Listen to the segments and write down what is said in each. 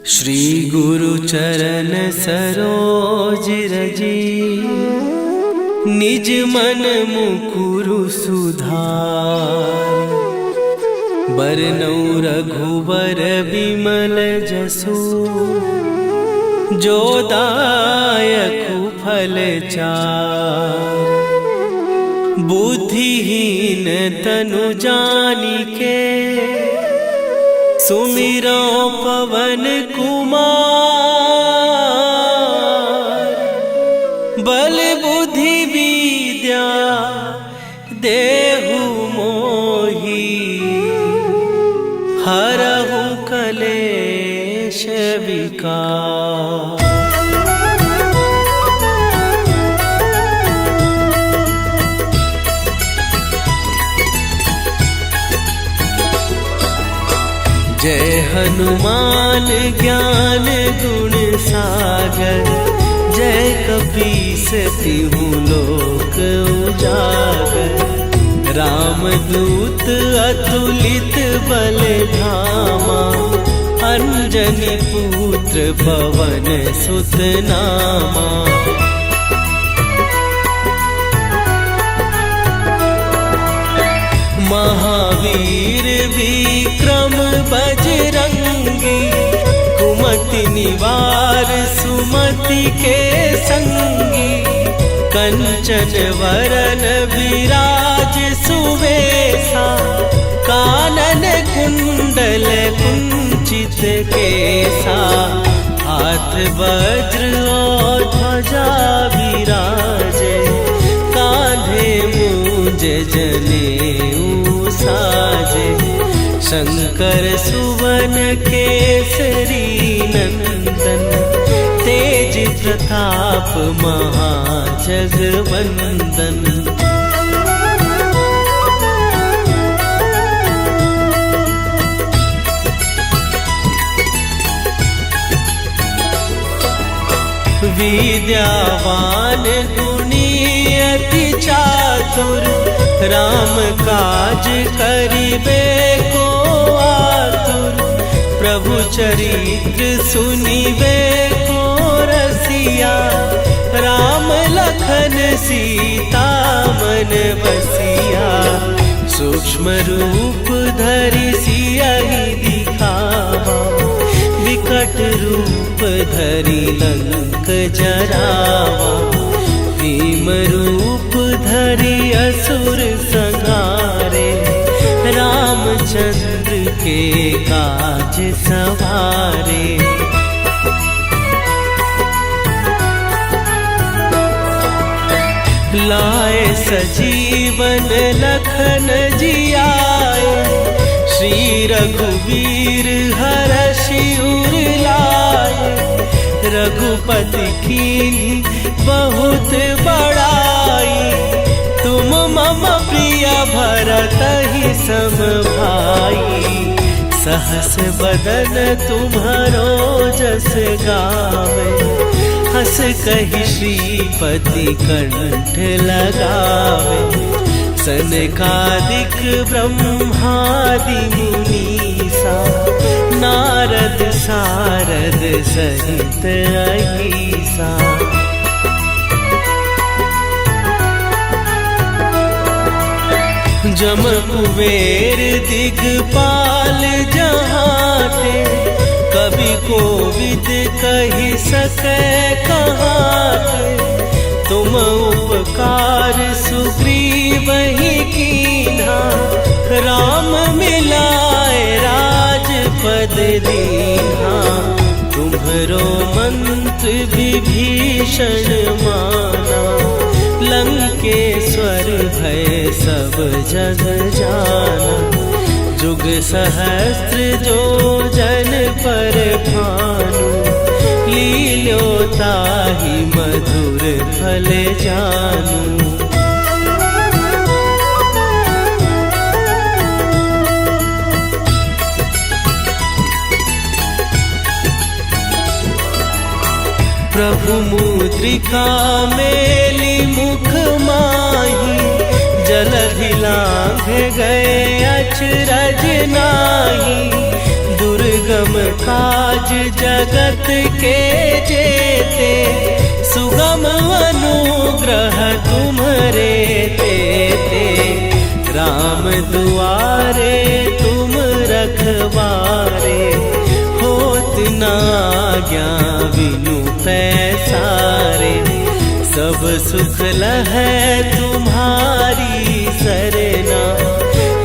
श्री गुरु चरण सरोज रजी, निज मन मुकुरु सुधार। बरनउँ रघुबर बिमल जसु, जो दायकु फल चार। बुद्धिहीन तनु जानिके, सुमिरो पवन कुमार। बल बुद्धि विद्या देहु मोहि, हरहु कलेश विकार। जय हनुमान ज्ञान गुण सागर, जय कपीस तिहु लोक उजागर। रामदूत अतुलित बल धामा, अंजनी पुत्र पवन सुत नामा। महावीर विक्रम बजरंगी, कुमति निवार सुमति के संगी। कंचन वरन विराज सुवेशा, कानन कुंडल कुंचित केसा। हाथ वज्र और ध्वजा विराजे, कांधे मूंज जनेऊ साजे। शंकर सुवन केसरी नंदन, तेज प्रताप महाजगवंदन। विद्यावान गुणी अति चातुर, राम काज करिबे को आतुर। प्रभु चरित्र सुनिबे को रसिया, राम लखन सीता मन बसिया। सूक्ष्म रूप धरि सियहि दिखावा, विकट रूप धरि लंक जरावा। भीम रूप धरि असुर संहारे, रामचंद्र के काज सवारे। लाए सजीवन लखन जियाए, श्री रघुवीर हरषि उर लाए। रघुपति कीन्ही बहुत बड़ाई, तुम मम प्रिय भरतहि सम भाई। सहस बदन तुम्हरो जस गावे, हस कहि श्रीपति कंठ लगावे। सनकादिक ब्रह्मादि मुनीसा, नारद सारद सहित अहीसा। जम कुबेर दिगपाल जहाते, कवि कोविद कहि सकै कहाते। तुम उपकार सुग्रीवहि कीन्हा, राम मिलाए राजपद दीन्हा। तुम्हरो मंत्र विभीषण माना, लंकेश्वर भय सब जग जाना। जुग सहस्त्र जो जन पर भानु, लील्योताहि मधुर फल जानू। प्रभु मुद्रिका मेली मुख माही, जलधि लांघ गए अचरज नाही। दुर्ग दुर्गम काज जगत के जेते, सुगम अनुग्रह तुम्हरे तेते। राम दुआरे तुम रखवारे, होत न आज्ञा बिनु पैसारे। सब सुख लहै तुम्हारी सरना,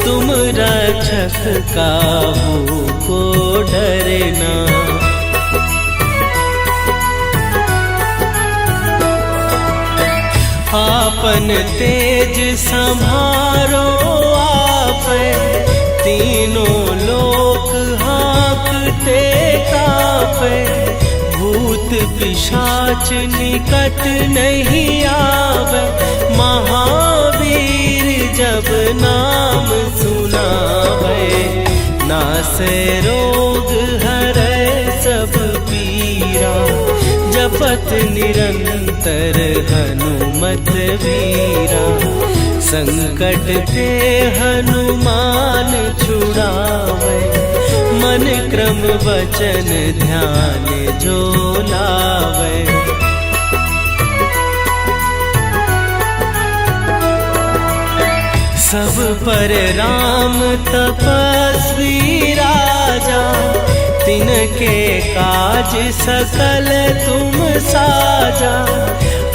तुम रक्षक काहू को डरना। आपन तेज संभारो आपै, तीनों लोक हाँकते कापै। भूत पिशाच निकट नहीं आवे, महावीर जब नाम सुनावे। नासै रोग हरै सब पीरा, जपत निरंतर हनुमत वीरा। संकट ते हनुमान छुड़ावे, मन क्रम वचन ध्यान जो लावे। सब पर राम तपस्वी राजा, तिनके काज सकल तुम साजा।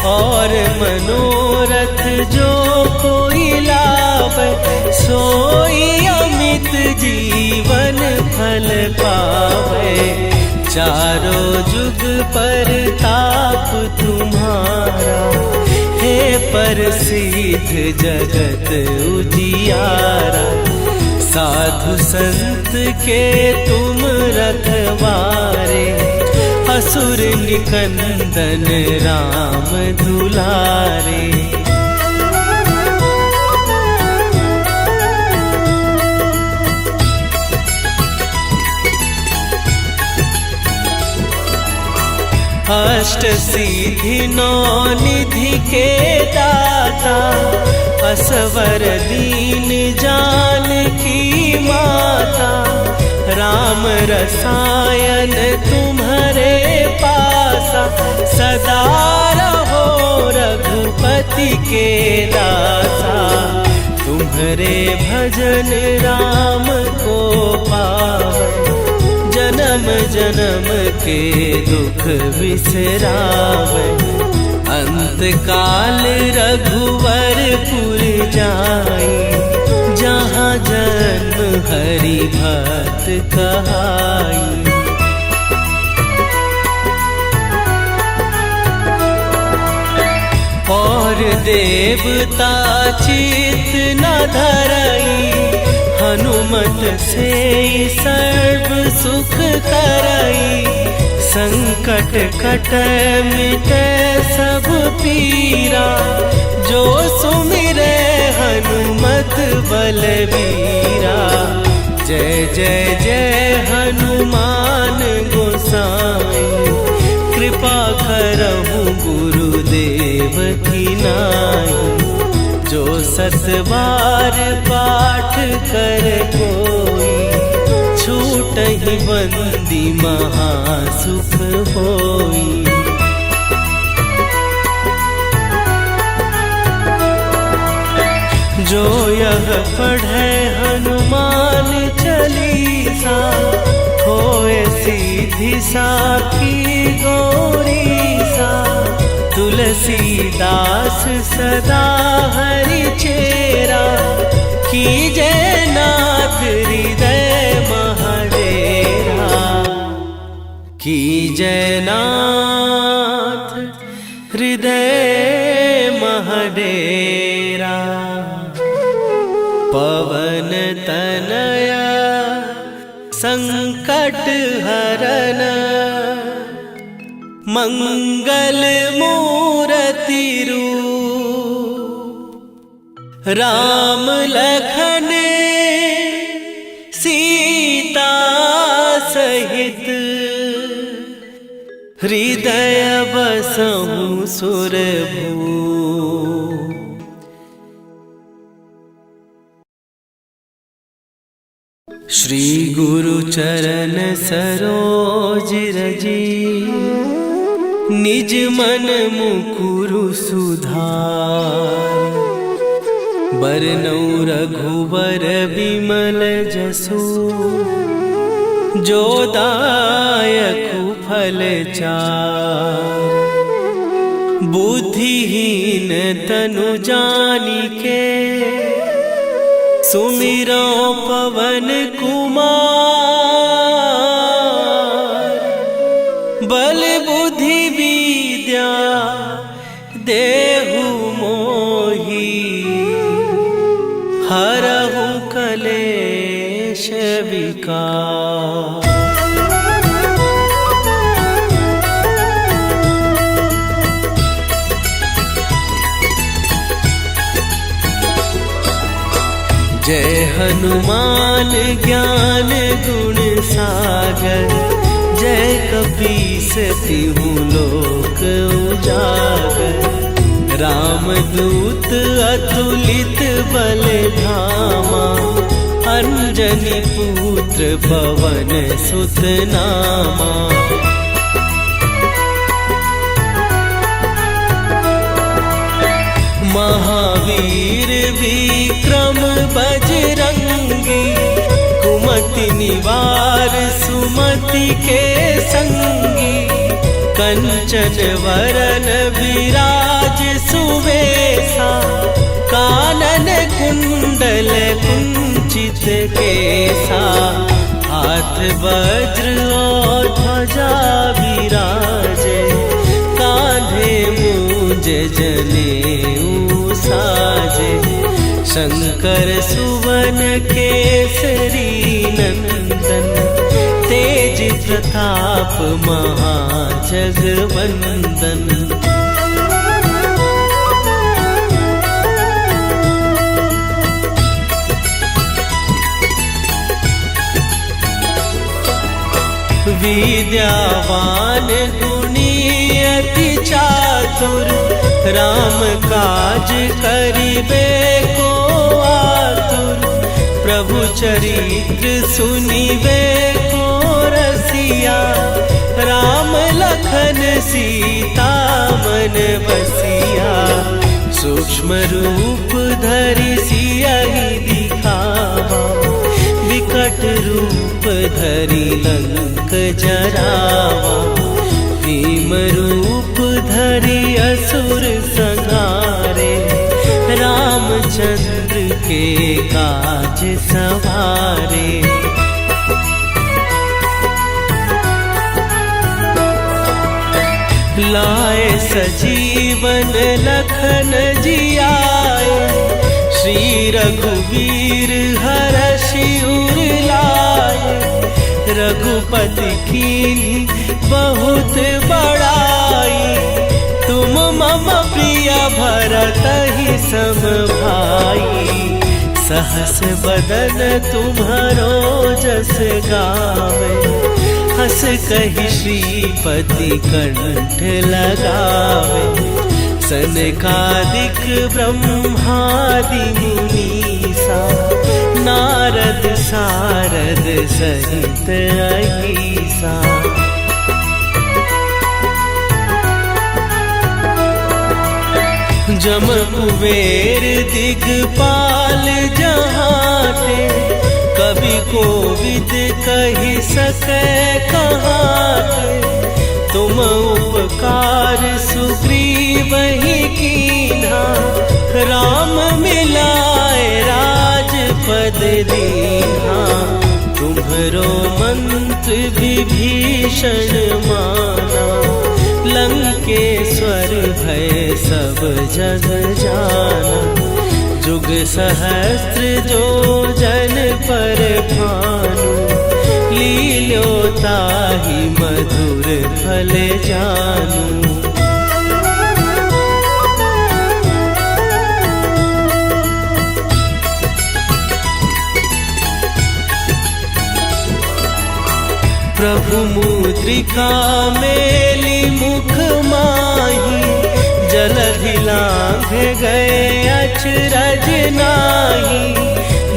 और मनोरथ जो कोई लावे, सोई अमित जीवन फल पावे। चारों जुग पर ताप तुम्हारा, हे प्रसिद्ध जगत उजियारा। साधु संत के तुम रखवारे, असुर निकंदन राम दुलारे। अष्ट सिद्धि नौ निधि के दाता, असवर दीन जानकी माता। राम रसायन तुम्हारे पासा, सदा रहो रघुपति के दासा। तुम्हारे भजन राम को पावे, जन्म जन्म के दुख बिसरावे। अंत काल रघुवरपुर जाई, जहाँ जन्म हरि भक्त कहाई। और देवता चित न धरई, हनुमत से सर्व सुख करई। संकट कटै मिटै सब पीरा, जो सुमिरै हनुमत बलबीरा। जय जय जय हनुमान गोसाई, कृपा करहु गुरुदेव की नाई। जो सत बार पाठ कर कोई, छूटहि बंदी महासुख होई। जो यह पढ़े हनुमान चालीसा, होए सीधी साखी गौरीसा। तुलसीदास सदा हरि चेरा, कीजय नाथ हृदय महडेरा। कीजय नाथ हृदय महडेरा। पवन तनया संकट हरन, मंगल मूर्ति रूप। राम लखन सीता सहित, हृदय बसहु सुरभूप। श्री गुरु चरण सरोज रजी, निज मन मुकुरु सुधार। बरनउँ रघुवर बिमल जसु, जो दायकु फल चार। बुद्धिहीन तनु जानिके, सुमिरो पवन कुमार। बल बुद्धि विद्या देहु मोहि, हरहु कलेश विकार। जय हनुमान ज्ञान गुण सागर, जय कपीस तिहु लोक उजागर। रामदूत अतुलित बल धामा, अंजनी पुत्र पवन सुत नामा। महावीर विक्रम बजरंगी, कुमति निवार सुमति के संगी। कंचन वरन विराज सुवेशा, कानन कुंडल कुंचित केसा। हाथ वज्र और ध्वजा विराजे, कांधे मूंज जनेऊ साजे। शंकर सुवन केसरी नंदन, तेज प्रताप महाजगवंदन। विद्यावान गुणी अति चातुर, राम काज करिबे को आतुर। प्रभु चरित्र सुनिबे को रसिया, राम लखन सीता मन बसिया। सूक्ष्म रूप धरि सियहि दिखावा, विकट रूप धरि लंक जरावा। भीम रूप धरि असुर संहारे, रामचंद्र के काज सवारे। लाए सजीवन लखन जियाए, श्री रघुवीर हरषि उर लाए। रघुपति कीन्ही बहुत बड़ाई, तुम मम प्रिय भरतहि सम भाई। सहस बदन तुम्हरो जस गावे, हस कहि श्रीपति कंठ लगावे। सनकादिक ब्रह्मादि मुनीसा, नारद सारद सहित अहीसा। जम कुबेर दिगपाल जहाते, कवि कोविद कहि सकै कहाते। तुम उपकार सुग्रीवहि कीन्हा, राम मिलाए राजपद दीन्हा। तुम्हरो मंत्र विभीषण माना, लंकेश्वर भय सब जग जाना। जुग सहस्त्र जो जन पर भानु, लील्यो ताहि मधुर फल जानू। प्रभु मुद्रिका मेली मुख माही, जलध सुरधि लांघ गए अचरज नाही,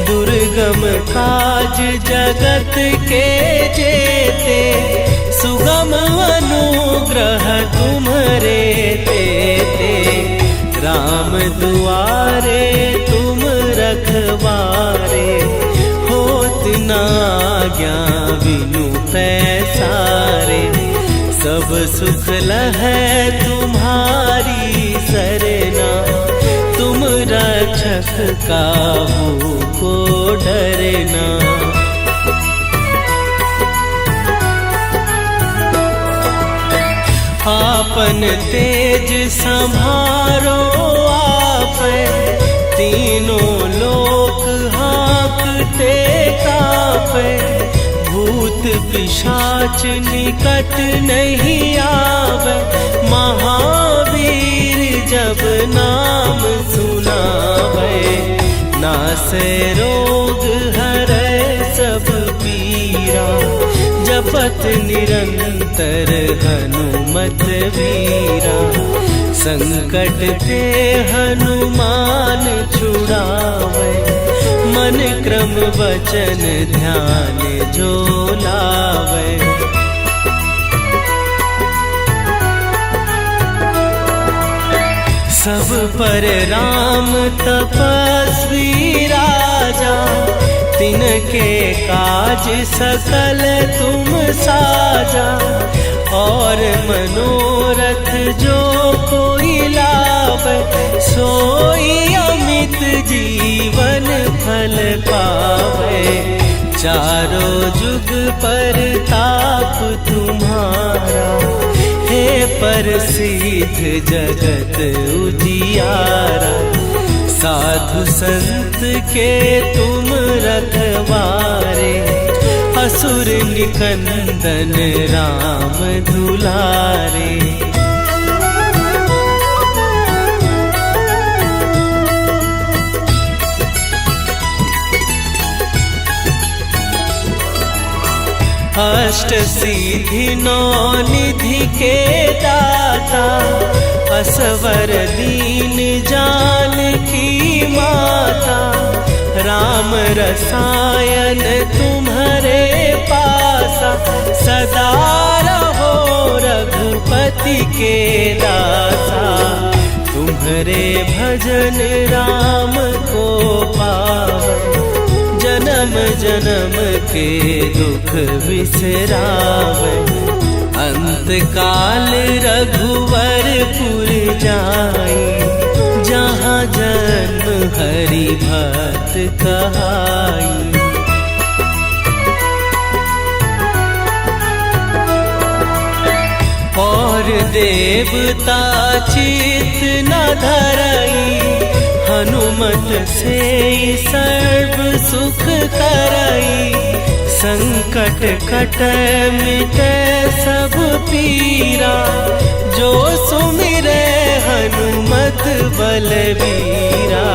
दुर्गम काज जगत के जेते, सुगम अनुग्रह तुम्हारे तेते। राम दुआरे तुम रखवारे, होत ना आज्ञा बिनु पैसारे। सब सुख लहै तुम्हारी सरना, तुम रक्षक काहू को डरना। आपन तेज संभारो आपै, तीनों लोक हाँकते कापै। भूत पिशाच निकट नहीं आवे, महावीर जब नाम सुनावे। नासै रोग हरै सब पीरा, जपत निरंतर हनुमत वीरा। संकट ते हनुमान छुड़ावे, मन क्रम वचन ध्यान जो लावे। सब पर राम तपस्वी राजा, तिनके काज सकल तुम साजा। और मनोरथ जो कोई लावे, सोई अमित जीवन फल पावे। चारों जुग पर ताप तुम्हारा, हे प्रसिद्ध जगत उजियारा। साधु संत के तुम रखवारे, असुर निकंदन राम दुलारे। अष्ट सिद्धि नौ निधि के दाता, असवर दीन जानकी माता। राम रसायन तुम्हारे पासा, सदा रहो रघुपति के दासा। तुम्हारे भजन राम को पावै, जन्म जन्म के दुख बिसरावे। अंत काल रघुवरपुर जाई, जहाँ जन्म हरि भक्त कहाई। और देवता चित न धरई, हनुमत से सर्व सुख करई। संकट कटै मिटै सब पीरा, जो सुमिरै हनुमत बलबीरा।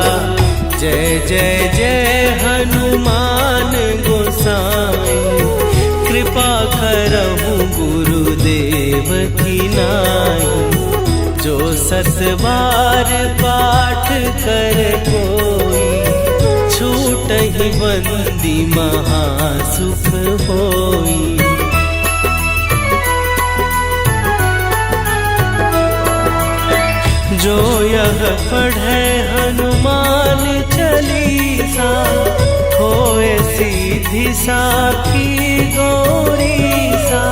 जय जय जय हनुमान गोसाई, कृपा करहु गुरुदेव की नाई। जो सत बार पाठ कर कोई, छूटहि बंदी महासुख होई। जो यह पढ़े हनुमान चालीसा, होए सीधी साखी गौरीसा।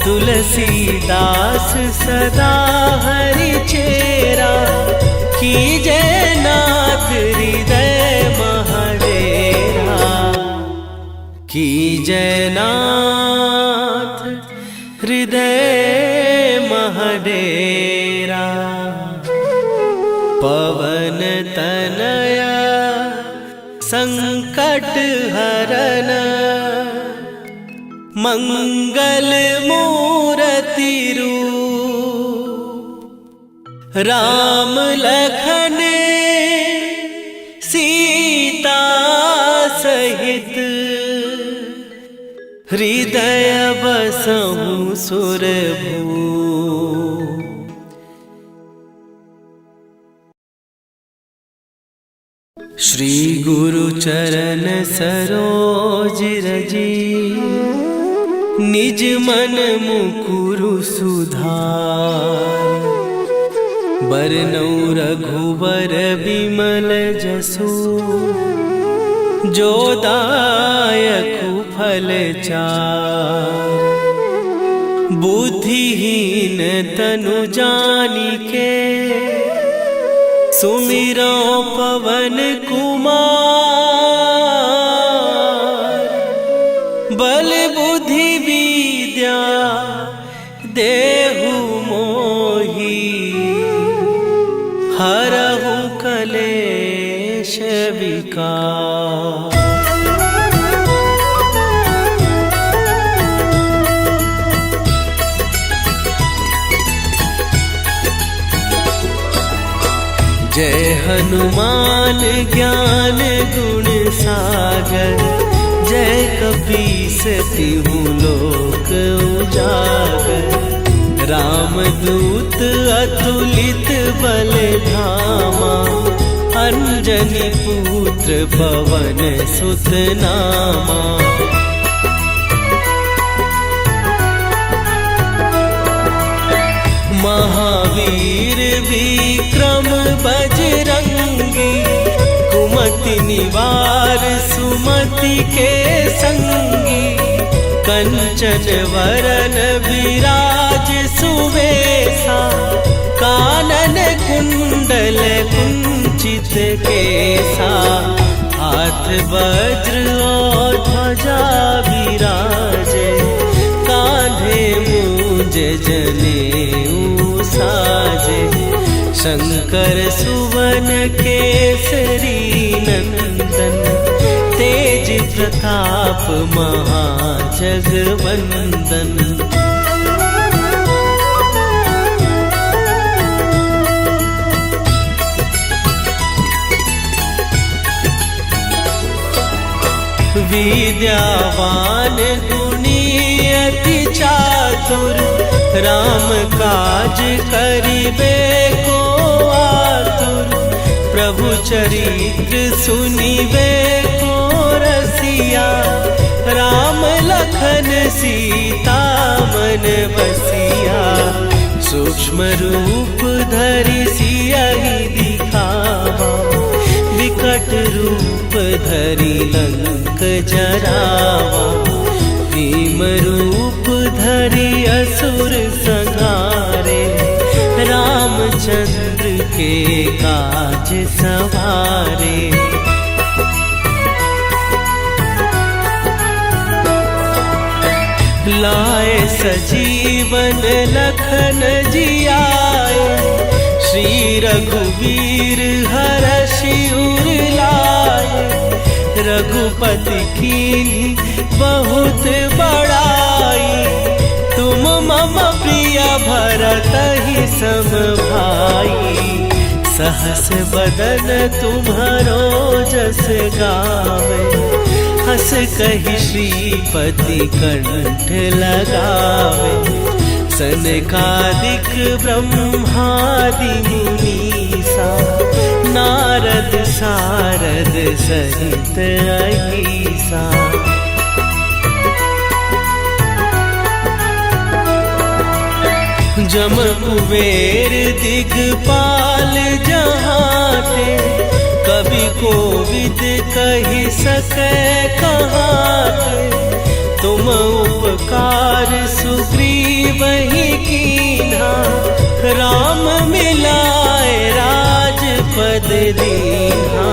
तुलसीदास सदा हरि चेरा, कीजय नाथ हृदय महडेरा। कीजय नाथ हृदय महडेरा। पवन तनया संकट हरन, मंगल मूर्ति रूप। राम लखन सीता सहित, हृदय बसहु सुरभूप। श्री गुरु चरण सरोज रजी, निज मन मुकुरु सुधार। बरनौ रघुवर बिमल जसु, जो दायकु फल चार। बुद्धिहीन तनु जानिके, सुमिरो पवन कुमार। बल बुद्धि विद्या देहु मोहि, हरहु कलेश विकार। जय हनुमान ज्ञान गुण सागर, जय कपीस तिहु लोक उजागर। रामदूत अतुलित बल धामा, अंजनी पुत्र पवन सुत नामा। महावीर विक्रम बजरंगी, कुमति निवार सुमति के संगी। कंचन वरन विराज सुवेशा, कानन कुंडल कुंचित केसा। हाथ वज्र और ध्वजा विराजे, कांधे मूंज जनेऊ साजे। शंकर सुवन केसरी नंदन, तेज प्रताप महाजगवंदन। विद्यावान गुणी अति चातुर, राम काज करिबे को आतुर। प्रभु चरित्र सुनिबे को रसिया, राम लखन सीता मन बसिया। सूक्ष्म रूप धरि सियहि दिखावा, विकट रूप धरि लंक जरावा। भीम रूप धरि असुर संहारे, रामचंद्र के काज सवारे। लाए सजीवन लखन जियाए, श्री रघुवीर हरषि उर लाए। रघुपति कीन्ही बहुत बड़ाई, तुम मम प्रिय भरतहि सम भाई। सहस बदन तुम्हरो जस गावे, हस कहि श्रीपति कंठ लगावे। सनकादिक ब्रह्मादि मुनीसा, नारद सारद सहित अहीसा। जम कुबेर दिगपाल जहाते, कवि कोविद कहि सकै कहाते। तुम उपकार सुग्रीवहि कीन्हा, राम मिलाए राजपद दीन्हा।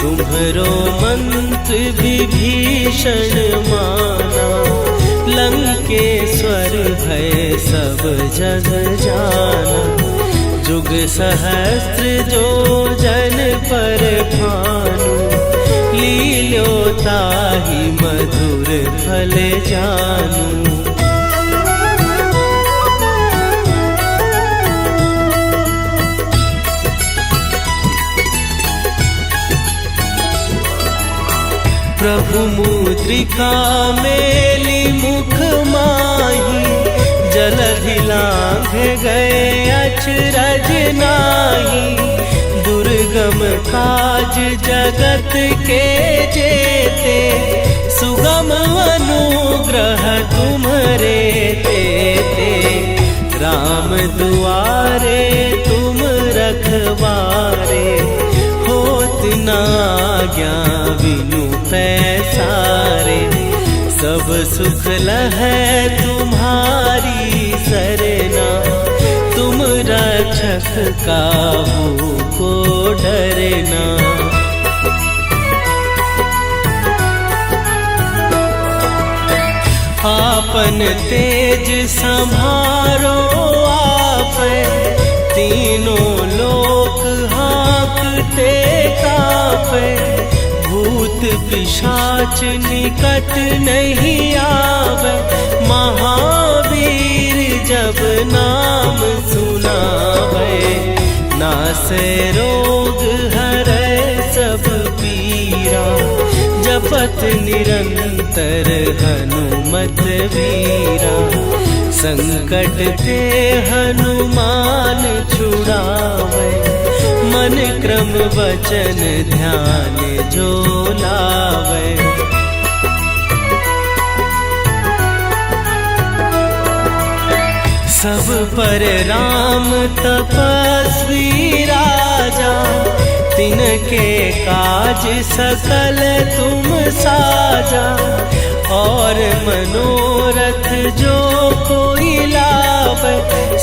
तुम्हरो मंत्र विभीषण माना, लंकेश्वर भय सब जग जाना। जुग सहस्त्र जो जन पर भानु, लील्यो ताहि मधुर फल जानू। प्रभु मुद्रिका मेली मुख माही, जलधि लांघ गए अचरज नाही। दुर्गम दुर्गम काज जगत के जेते, सुगम अनुग्रह तुम्हरे तेते। राम दुआरे तुम रखवारे, होत न आज्ञा बिनु पैसारे। सब सुख लहै तुम्हारी सरना, तुम रक्षक काहू को डरना। आपन तेज संभारो आपै, तीनों लोक हाँकते कापै। भूत पिशाच निकट नहीं आवे, महावीर जब नाम सुनावे। नासै रोग हरै सब पीरा, जपत निरंतर हनुमत वीरा। संकट ते हनुमान छुड़ावे, मन क्रम वचन ध्यान जो लावे। सब पर राम तपस्वी राजा, तिनके काज सकल तुम साजा। और मनोरथ जो कोई लावे,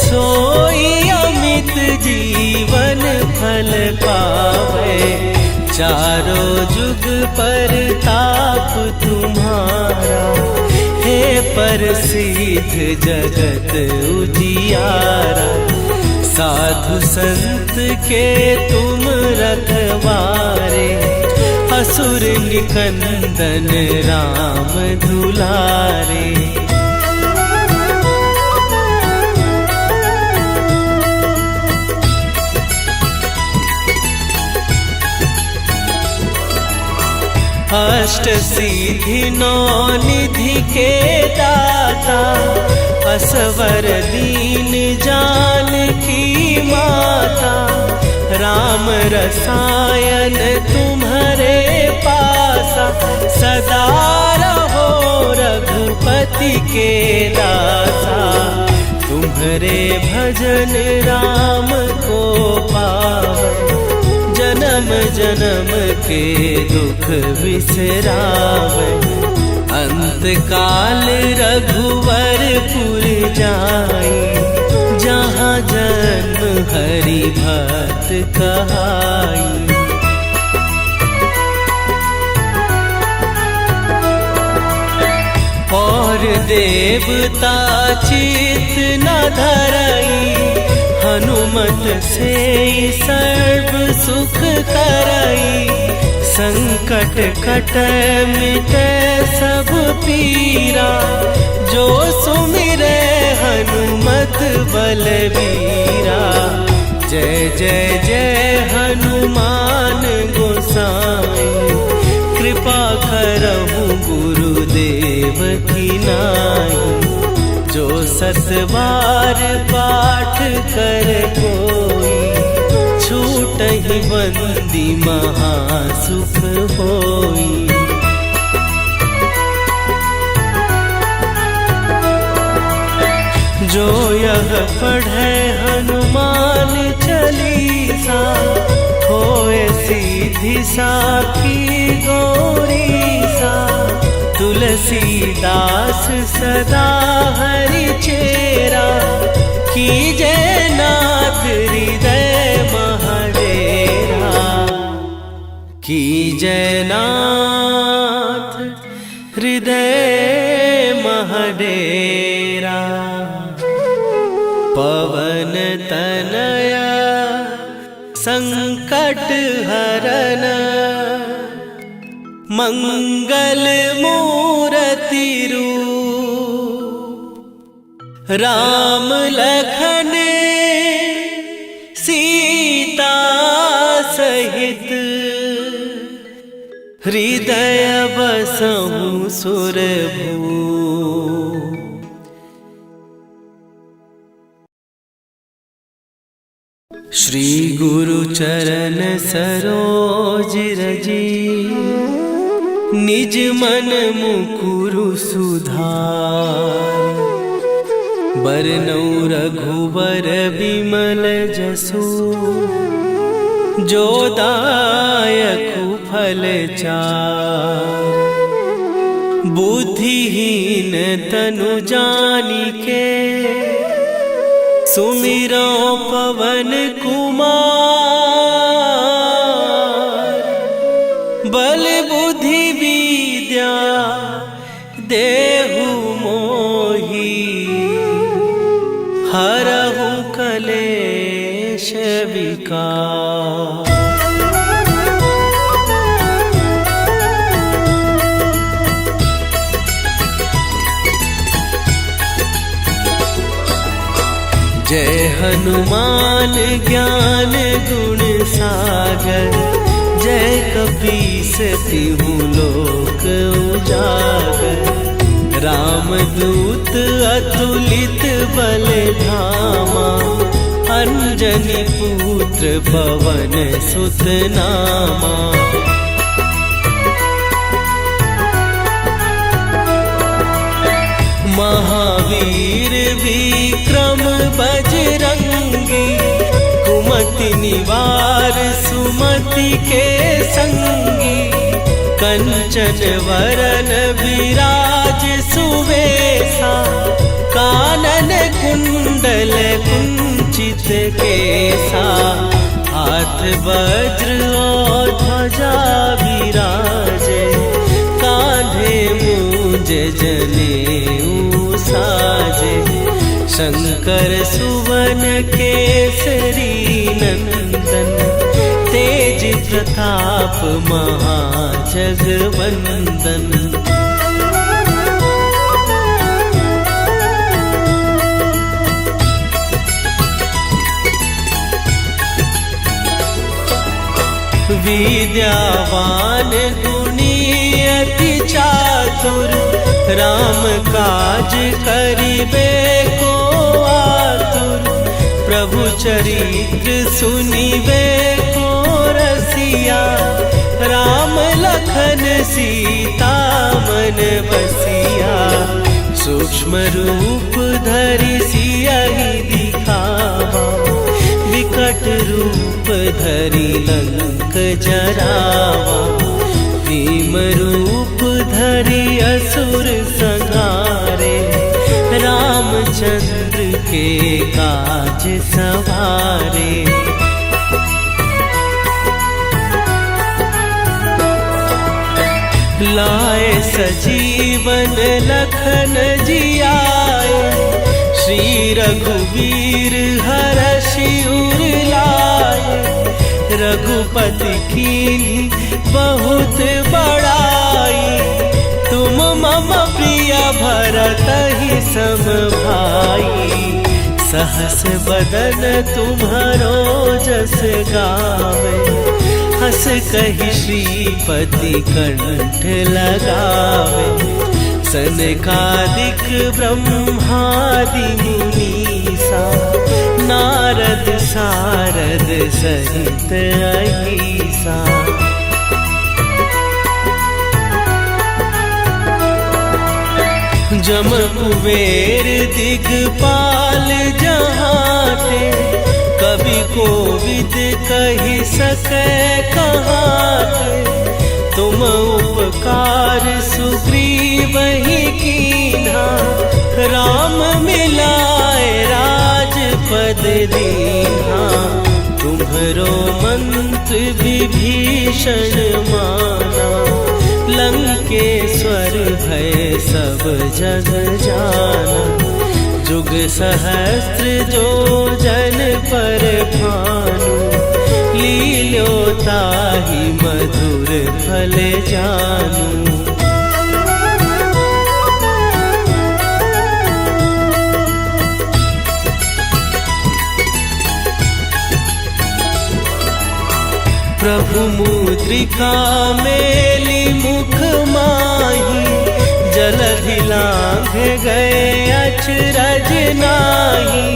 सोई अमित जीवन फल पावे। चारों जुग पर ताप तुम्हारा, हे प्रसिद्ध जगत उजियारा। साधु संत के तुम रखवारे, असुर निकंदन राम दुलारे। अष्ट सिद्धि नौ निधि के दाता, असवर दीन जानकी माता। राम रसायन तुम्हारे पासा, सदा रहो रघुपति के दासा। तुम्हारे भजन राम को पावे, जन्म जन्म के दुख बिसरावे। अंत काल रघुवरपुर जाई, जहाँ जन्म हरि भक्त कहाई। और देवता चित न धरई, हनुमत से सर्व सुख करई। संकट कटै मिटै सब पीरा, जो सुमिरै हनुमत बलबीरा। जय जय जय हनुमान गोसाई, कृपा करहु गुरुदेव की नाई। जो सत बार पाठ कर कोई, छूटहि बंदी महासुख होई। जो यह पढ़े हनुमान चालीसा, होए सीधी साखी गौरीसा। तुलसीदास सदा हरि चेरा, कीजय नाथ हृदय महडेरा। कीजय नाथ हृदय महडेरा। पवन तनया संकट हरन, मंगल मूर्ति रूप। राम लखन सीता सहित, हृदय बसहु सुरभूप। श्री गुरु चरण सरोज रजी, निज मन मुकुरु सुधार। बरनउँ रघुबर बिमल जसु, जो दायकु फल चार। बुद्धिहीन तनु जानिके, सुमिरो पवन कुमार। बल बुद्धि विद्या देहु मोहि, हरहु कलेश विकार। जय हनुमान ज्ञान गुण सागर, जय कपीस तिहु लोक उजागर। रामदूत अतुलित बल धामा, अंजनी पुत्र पवन सुत नामा। महावीर विक्रम बजरंगी, कुमति निवार सुमति के संगी। कंचन वरन विराज सुवेशा, कानन कुंडल कुंचित केसा। हाथ वज्र और ध्वजा विराजे, कांधे मूंज जनेऊ साजे। शंकर सुवन केसरी नंदन, तेज प्रताप महाजगवंदन। विद्यावान गुणी अति चातुर, राम काज करिबे को आतुर। प्रभु चरित्र सुनिबे को रसिया, राम लखन सीता मन बसिया। सूक्ष्म रूप धरि सियहि दिखावा, विकट रूप धरि लंक जरावा। भीम रूप धरि असुर संहारे, रामचंद्र के काज सवारे। लाए सजीवन लखन जियाए, श्री रघुवीर हरषि उर लाए। रघुपति कीन्ही बहुत बड़ाई, तुम मम प्रिय भरतहि सम भाई। सहस बदन तुम्हरो जस गावे, हस कहि श्रीपति कंठ लगावे। सनकादिक ब्रह्मादि मुनीसा, नारद सारद सहित अहीसा। जम कुबेर दिगपाल जहाते, कवि कोविद कहि सकै कहाते। तुम उपकार सुग्रीवहि कीन्हा, राम मिलाए राजपद दीन्हा। तुम्हरो मंत्र विभीषण माना, लंकेश्वर भय सब जग जाना। जुग सहस्त्र जो जन पर भानु, लील्यो ताहि मधुर फल जानू। प्रभु मुद्रिका मेली मुख माही, जलधि लांघ गए अचरज नाही।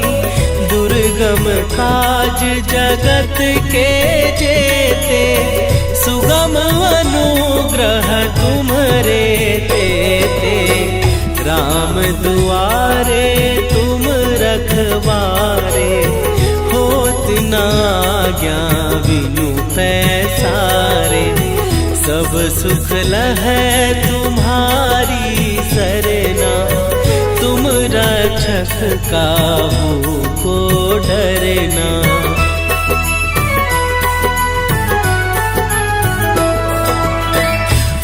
दुर्गम दुर्गम काज जगत के जेते, सुगम अनुग्रह तुम्हरे तेते। राम दुआरे तुम रखवारे, होत न आज्ञा बिनु पैसारे। सब सुख लहै तुम्हारी सरना, तुम रक्षक काहू को डरना।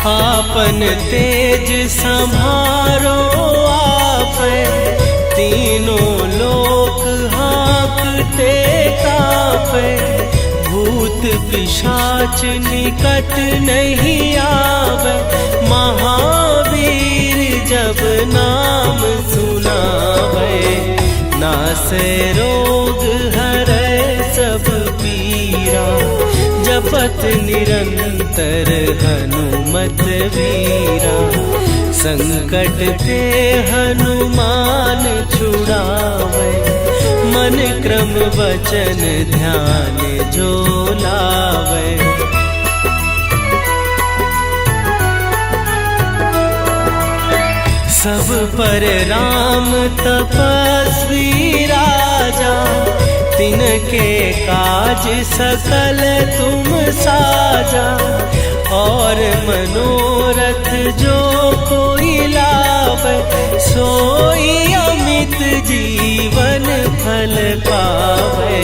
आपन तेज संभारो आपै, तीनों लोक हाँकते कापै। भूत पिशाच निकट नहीं आवे, महावीर जब नाम सुनावे। नासै रोग हरै सब पीरा, जपत निरंतर हनुमत वीरा। संकट ते हनुमान छुड़ावे, मन क्रम वचन ध्यान जो लावे। सब पर राम तपस्वी राजा, तिनके काज सकल तुम साजा। और मनोरथ जो कोई लावे, सोई अमित जीवन फल पावे।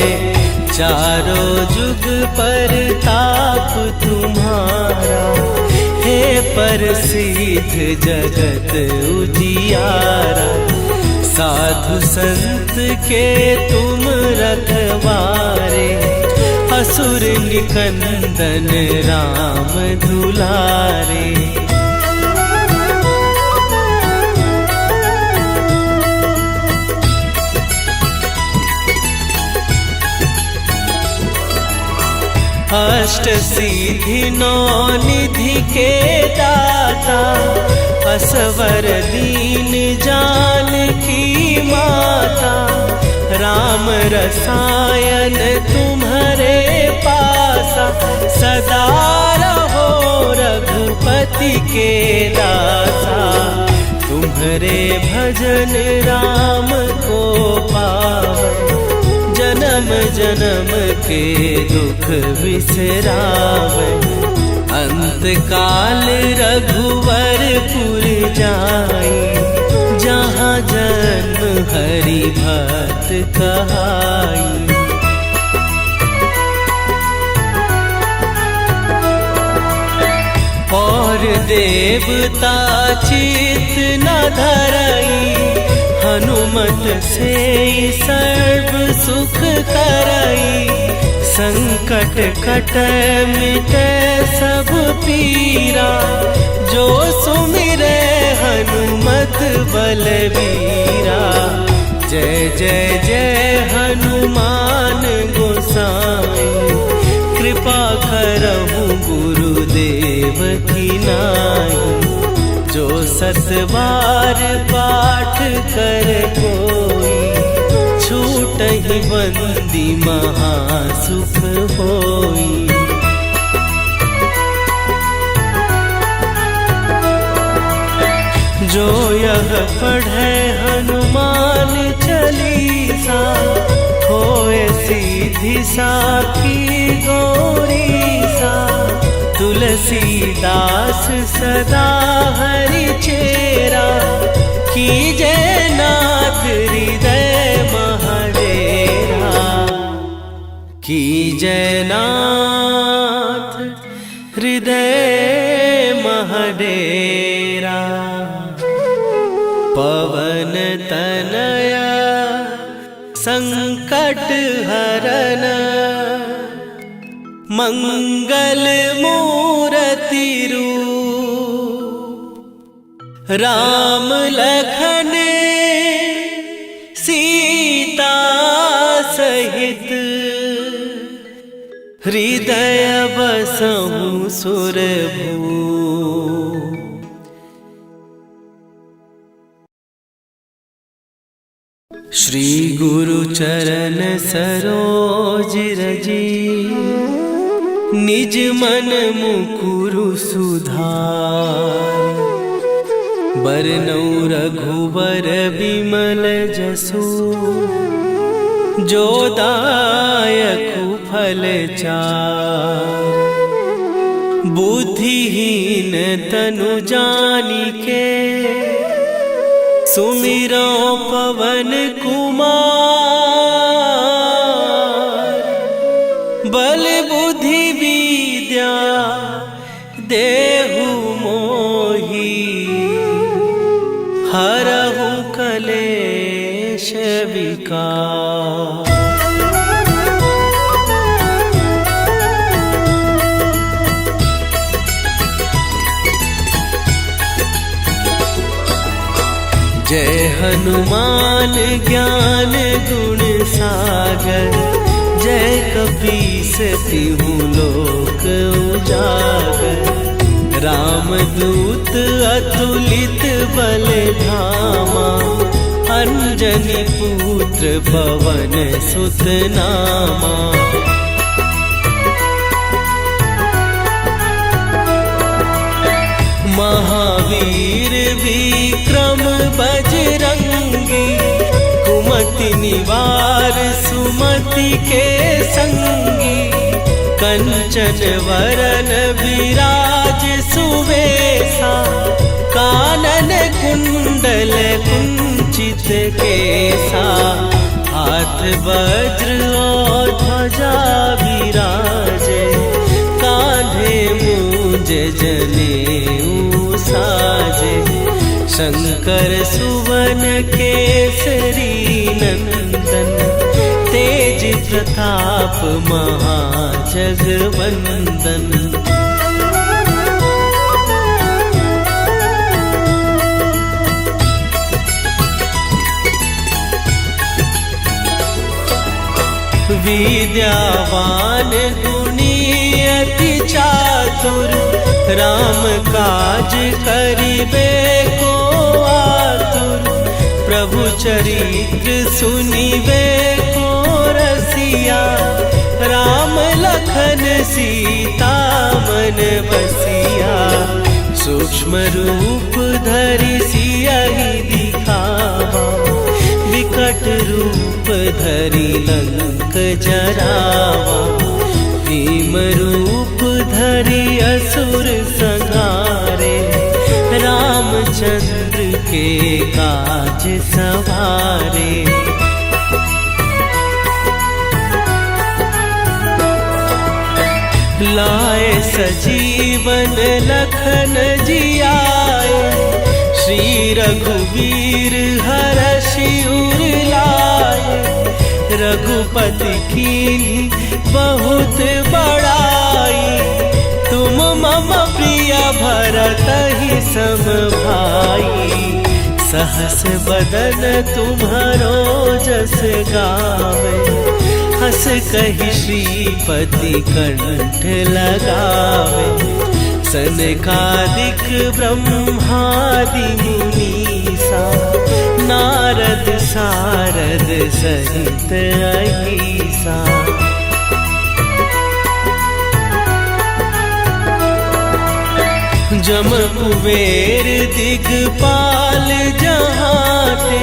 चारों जुग पर ताप तुम्हारा, हे प्रसिद्ध जगत उजियारा। साधु संत के तुम रखवारे, असुर निकंदन राम दुलारे। अष्ट सिद्धि नौ निधि के दाता, असवर दीन जानकी माता। राम रसायन तुम्हारे पासा, सदा रहो रघुपति के दासा। तुम्हारे भजन राम को पावे, जन्म जन्म के दुख बिसरावे। अंत काल रघुवरपुर जाई, जहाँ जन्म हरि भक्त कहाई। और देवता चित न धरई, हनुमत से सर्व सुख करई। संकट कटै मिटै सब पीरा, जो सुमिरै हनुमत बलबीरा। जय जय जय हनुमान गोसाई, कृपा करहु गुरुदेव की नाई। जो सत बार पाठ कर कोई, छूटहि बंदी महासुख होई। जो यह पढ़े हनुमान चालीसा, होए सीधी साखी गौरीसा। तुलसीदास सदा हरि चेरा, कीजय नाथ हृदय महडेरा। कीजय नाथ हृदय महडेरा। पवन तनया संकट हरन, मंगल मूर्ति रूप। राम लखन सीता सहित, हृदय बसहु सुरभूप। श्री गुरु चरण सरोज रजी, निज मन मुकुरु सुधार। बरनउँ रघुबर बिमल जसु, जो दायकु फल चार। बुद्धिहीन तनु जानिके, सुमिरो पवन कुमार। बल बुद्धि विद्या देहु मोहि, हरहु कलेश विकार। जय हनुमान ज्ञान गुण सागर, जय कपीस तिहु लोक उजागर। रामदूत अतुलित बल धामा, अंजनी पुत्र पवन सुत नामा। महावीर विक्रम बजरंगी, कुमति निवार सुमति के संगी। कंचन वरन विराज सुवेशा, कानन कुंडल कुंचित केसा। हाथ वज्र और ध्वजा विराजे, कांधे मूंज जनेऊ साजे। शंकर सुवन केसरी नंदन, तेज प्रताप महाजगवंदन। विद्यावान गुणी अति चातुर, राम काज करिबे को आतुर। प्रभु चरित्र सुनिबे को रसिया, राम लखन सीता मन बसिया। सूक्ष्म रूप धरि सियहि दिखावा, विकट रूप धरि लंक जरावा। भीम रूप धरि असुर संहारे, रामचंद्र के काज सवारे। लाए सजीवन लखन जियाए, श्री रघुवीर हरषि उर लाए। रघुपति कीन्ही बहुत बड़ाई, तुम मम प्रिय भरतहि सम भाई। सहस बदन तुम्हरो जस गावे, हस कहि श्रीपति कंठ लगावे। सनकादिक ब्रह्मादि मुनीसा, नारद सारद सहित अहिसा। जम कुबेर दिगपाल जहाते,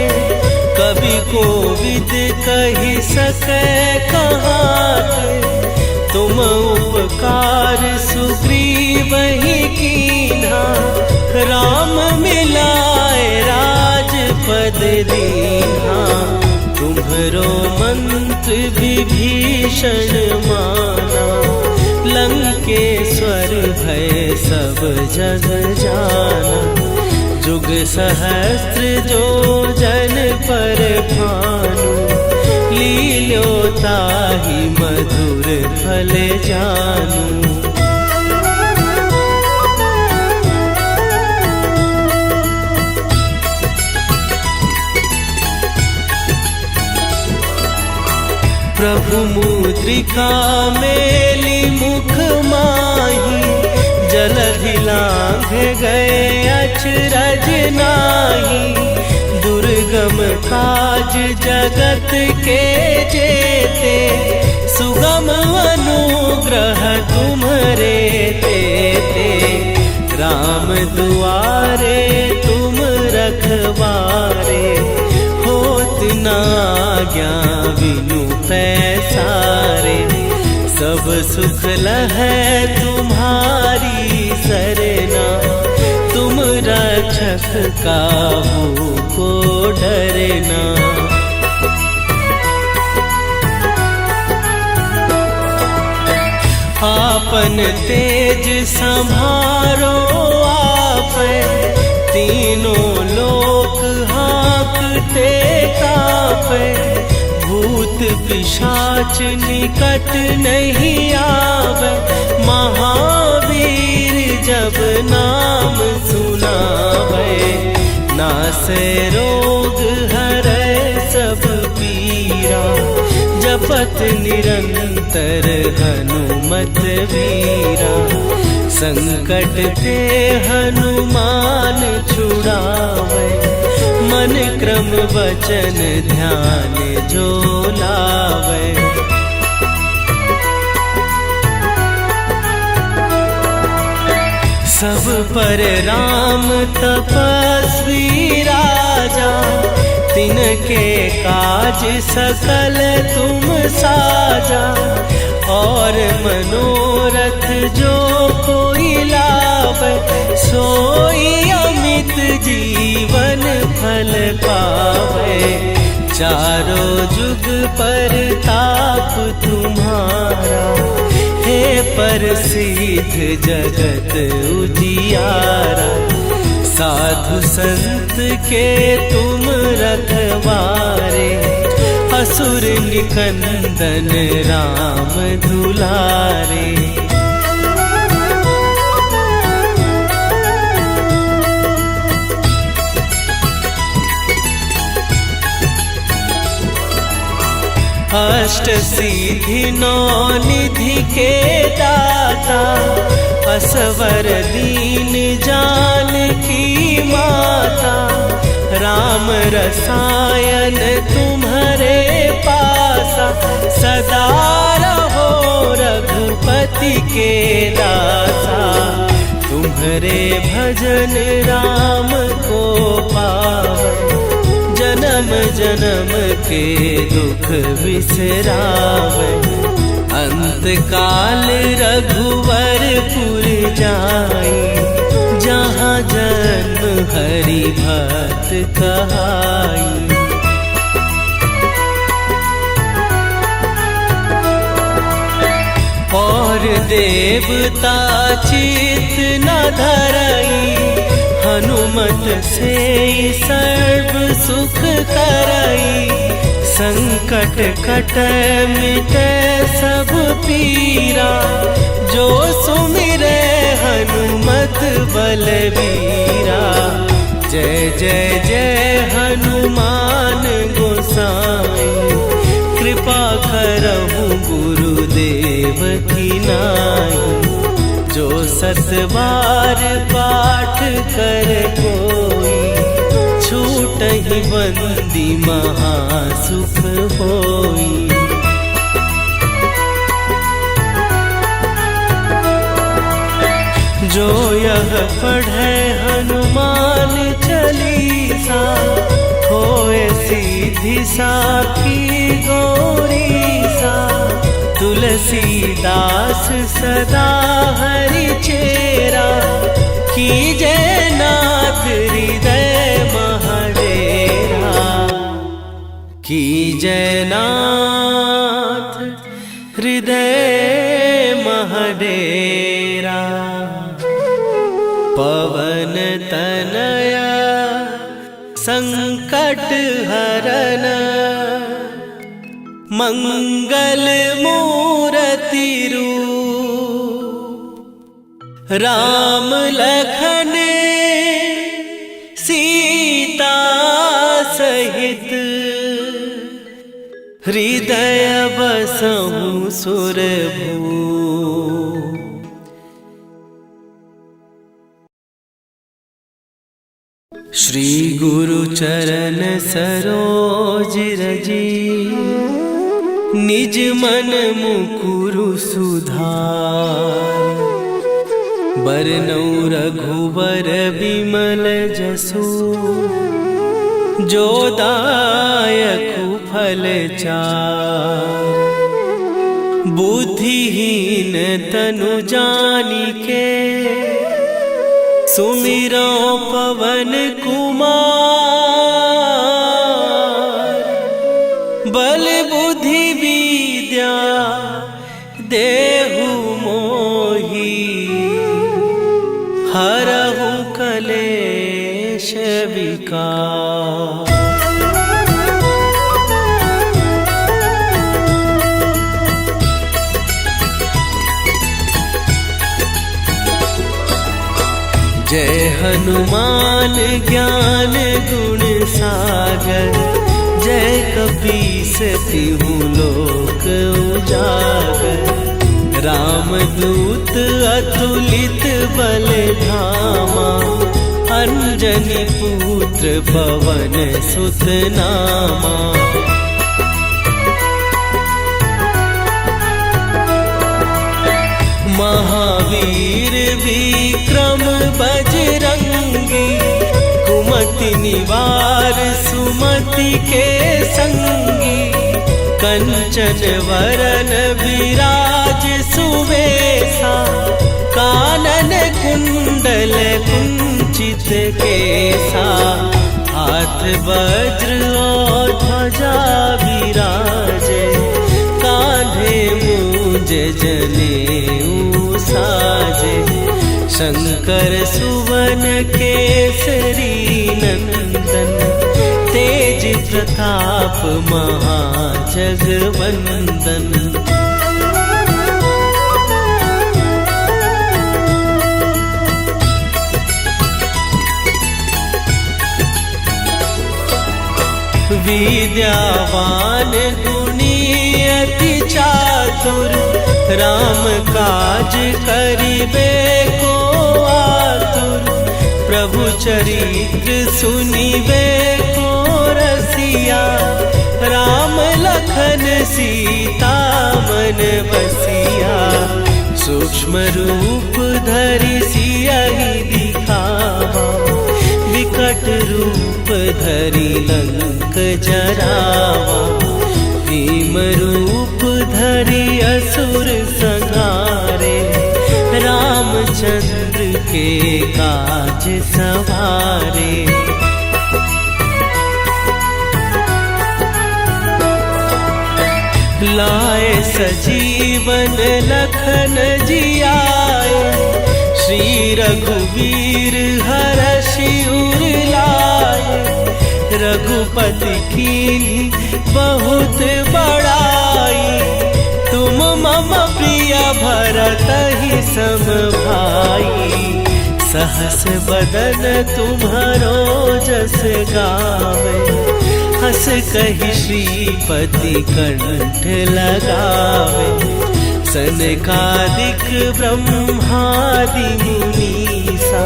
कवि कोविद कहि सकै कहाते। तुम उपकार सुग्रीवहि कीन्हा, राम मिलाए राजपद दीन्हा। तुम्हरो मंत्र विभीषण माना, लंकेश्वर भय सब जग जाना। जुग सहस्त्र जो जन पर भानु, लील्यो ताहि मधुर फल जानू। प्रभु मुद्रिका मेली मुख माही, जलधि लांघ गए अचरज नाही। दुर्ग दुर्गम काज जगत के जेते, सुगम अनुग्रह तुम्हारे देते। राम दुआरे तुम रखवारे, होत न आज्ञा बिनु पैसारे। सब सुख लहै तुम्हारी सरना, तुम रक्षक काहू को डरना। आपन तेज संभारो आपै, तीनों लोक हाँकते कापै। भूत पिशाच निकट नहीं आवे, महावीर जब नाम सुनावे। नासे रोग हरै सब पीरा, जपत निरंतर हनुमत वीरा। संकट ते हनुमान छुड़ावे, मन क्रम वचन ध्यान जो लावे। सब पर राम तपस्वी राजा, तिनके काज सकल तुम साजा। और मनोरथ जो कोई लावे, सोई अमित जीवन फल पावे। चारों जुग पर ताप तुम्हारा, हे प्रसिद्ध जगत उजियारा। साधु संत के तुम रखवारे, असुर निकंदन राम दुलारे। अष्ट सिद्धि नौ निधि के दाता, असवर दीन जानकी माता। राम रसायन तुम्हारे पासा, सदा रहो रघुपति के दासा। तुम्हारे भजन राम को पावे, जन्म जन्म के दुख बिसरावे। अंत काल रघुवरपुर जाई, जहाँ जन्म हरि भक्त कहाई। और देवता चित न धरई, हनुमत से सर्व सुख करई। संकट कटै मिटै सब पीरा, जो सुमिरै हनुमत बलबीरा। जय जय जय हनुमान गोसाई, कृपा करहु गुरुदेव की नाई। जो सत बार पाठ कर कोई, छूटहि बंदी महासुख होई। जो यह पढ़े हनुमान चालीसा, होए सीधी साखी गौरीसा। तुलसीदास सदा हरि चेरा, कीजय नाथ हृदय महडेरा। कीजय नाथ हृदय महडेरा। पवन तनया संकट हरन, मंगल मूर्ति रूप। राम लखन सीता सहित, हृदय बसहु सुरभूप। श्री गुरु चरण सरोज रजी, निज मन मुकुरु सुधार। बरनउँ रघुबर बिमल जसु, जो दायकु फल चार। बुद्धिहीन तनु जानिके, सुमिरो पवन कुमार। बल बुद्धि विद्या देहु मोहि, हरहु कलेश विकार। जय हनुमान ज्ञान गुण सागर, जय कपीस तिहु लोक उजागर। रामदूत अतुलित बल धामा, अंजनी पुत्र पवन सुत नामा। महावीर विक्रम बजरंगी, कुमति निवार सुमति के संगी। कंचन वरन विराज सुवेशा, कानन कुंडल कुंचित केसा। हाथ वज्र और ध्वजा विराजे, कांधे मूंज जनेऊ साजे। शंकर सुवन केसरी नंदन, तेज प्रताप महाजगवंदन। विद्यावान गुणी अति चातुर, राम काज करिबे को आतुर। प्रभु चरित्र सुनिबे को रसिया, राम लखन सीता मन बसिया। सूक्ष्म रूप धरि सियहि दिखावा, विकट रूप धरि लंक जरावा। भीम रूप धरि असुर संहारे, रामचंद्र के काज सवारे। लाए सजीवन लखन जियाए, श्री रघुवीर हरषि उर लाए। रघुपति कीन्ही बहुत बड़ाई, तुम मम प्रिय भरतहि सम भाई। सहस बदन तुम्हरो जस गावे, हस कहि श्रीपति कंठ लगावे। सनकादिक ब्रह्मादि मुनीसा,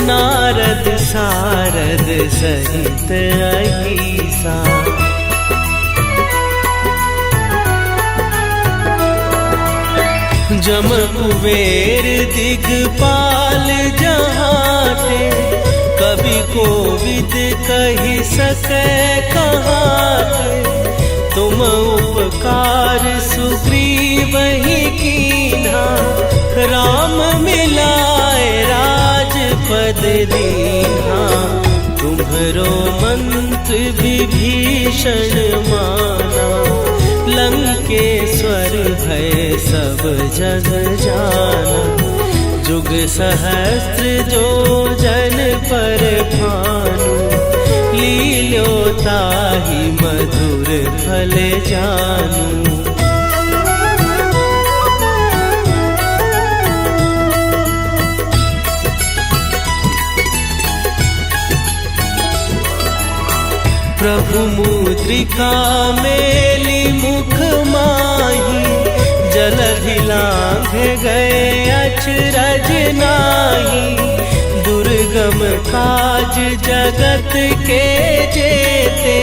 नारद सारद सहित अहीसा। जम कुबेर दिगपाल जहाते, कवि कोविद कहि सकै कहाते। तुम उपकार सुग्रीवहि कीन्हा, राम मिलाए राजपद दीन्हा। तुम्हरो मंत्र विभीषण माना, लंकेश्वर भय सब जग जाना। जुग सहस्त्र जो जन पर भानु, लील्योताहि मधुर फल जानू। प्रभु मुद्रिका मेली मुख माही, जलधि लांघ गए अचरज नाही। दुर्गम दुर्गम काज जगत के जेते,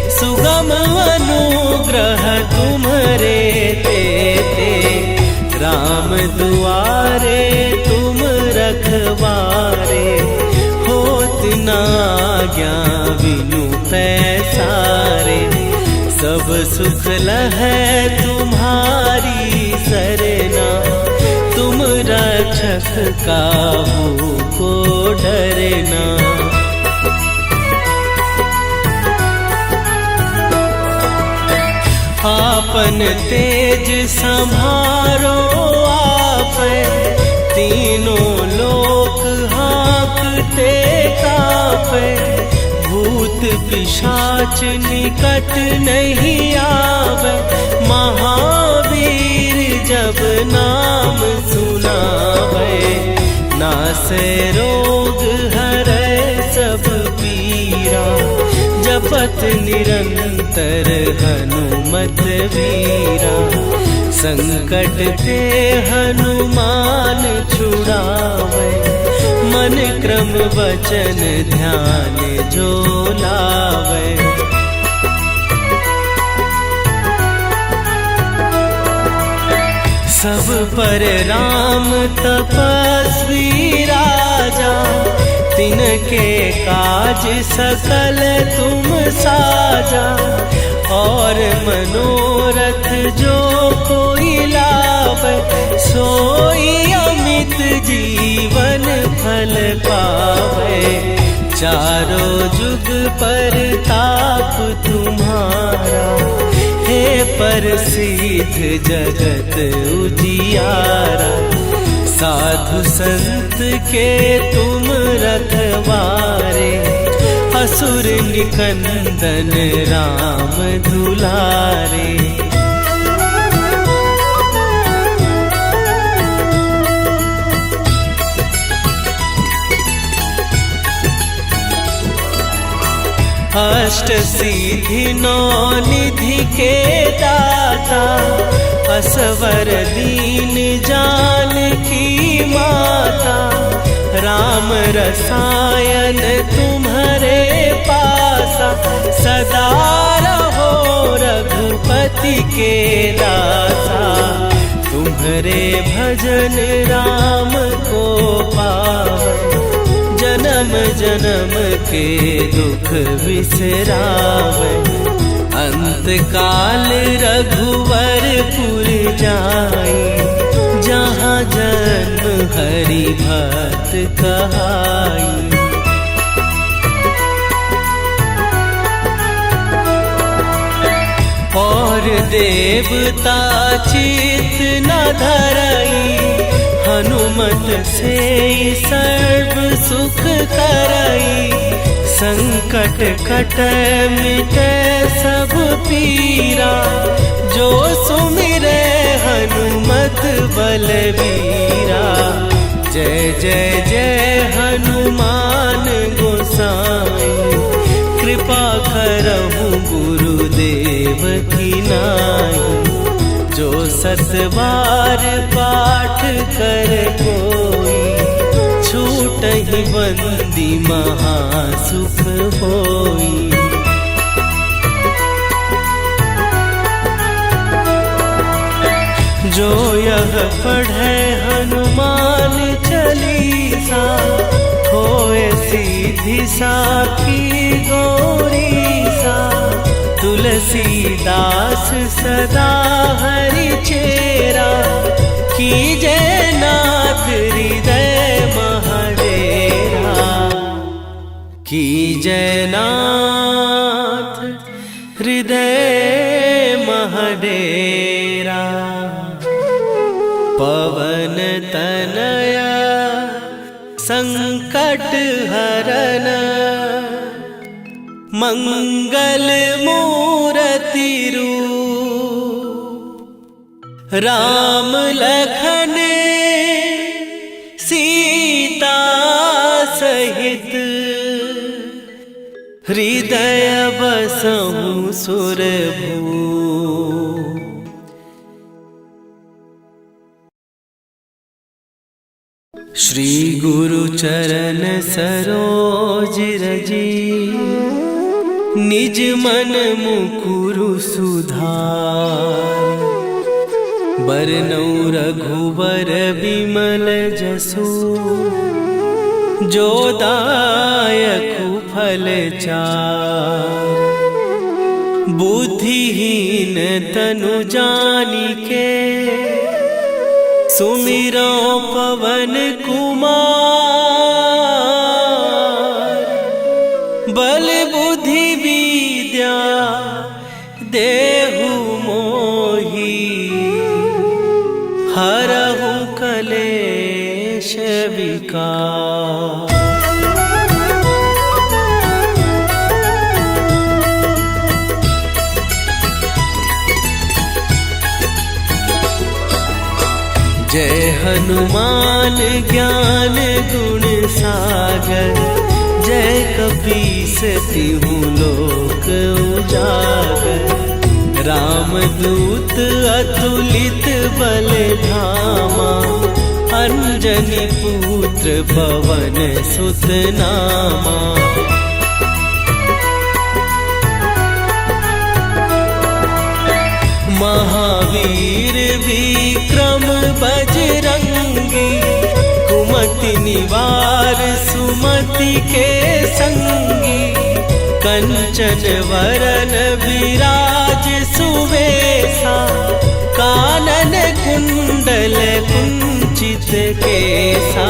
सुगम अनुग्रह तुम्हरे तेते। राम दुआरे तुम रखवारे, होत न आज्ञा बिनु पैसारे। सब सुख लहै तुम्हारी सरना, तुम रक्षक काहू को डरना। आपन तेज संभारो आपै, तीनों लोक हाँकते कापै। भूत पिशाच निकट नहीं आवे, महावीर जब नाम सुनावे। नासै रोग हरै सब पीरा, जपत निरंतर हनुमत वीरा। संकट ते हनुमान छुड़ावे, मन क्रम वचन ध्यान जो लावे। सब पर राम तपस्वी राजा, तिनके काज सकल तुम साजा। और मनोरथ जो कोई लावे, सोई अमित जीवन फल पावे। चारों जुग पर ताप तुम्हारा, हे प्रसिद्ध जगत उजियारा। साधु संत के तुम रखवारे, असुर निकंदन राम दुलारे। अष्ट सिद्धि नौ निधि के दाता, असवर दीन जानकी माता। राम रसायन तुम्हारे पासा, सदा रहो रघुपति के दासा। तुम्हारे भजन राम को पावन, जन्म जन्म के दुख बिसरावे। अंत काल रघुवरपुर जाई, जहाँ जन्म हरि भक्त कहाई। और देवता चित न धरई, हनुमत से सर्व सुख करई। संकट कटै मिटै सब पीरा, जो सुमिरै हनुमत बलबीरा। जय जय जय हनुमान गोसाई, कृपा करहु गुरुदेव की नाई। जो सत बार पाठ कर कोई, छूटहि बंदी महासुख होई। जो यह पढ़े हनुमान चालीसा, होए सीधी साखी गौरीसा। तुलसीदास सदा हरि चेरा, कीजय नाथ हृदय महडेरा। कीजय नाथ हृदय महडेरा। पवन तनया संकट हरन, मंगल मूर्ति रूप। राम लखन सीता सहित, हृदय बसहु सुरभूप। श्री गुरु चरण सरोज रजी, निज मन मुकुरु सुधार। बरनउँ रघुबर बिमल जसु, जो दायकु फल चार। बुद्धिहीन तनु जानिके, सुमिरो पवन कुमार। बल बुद्धि विद्या देहु मोहि, हरहु कलेश विकार। जय हनुमान ज्ञान गुण सागर, जय कपीस तिहुँ लोक उजागर। रामदूत अतुलित बल धामा, अंजनी पुत्र पवन सुत नामा। महावीर विक्रम बजरंगी, कुमति निवार सुमति के संगी। कंचन वरन विराज सुवेशा, कानन कुंडल कुंचित केसा।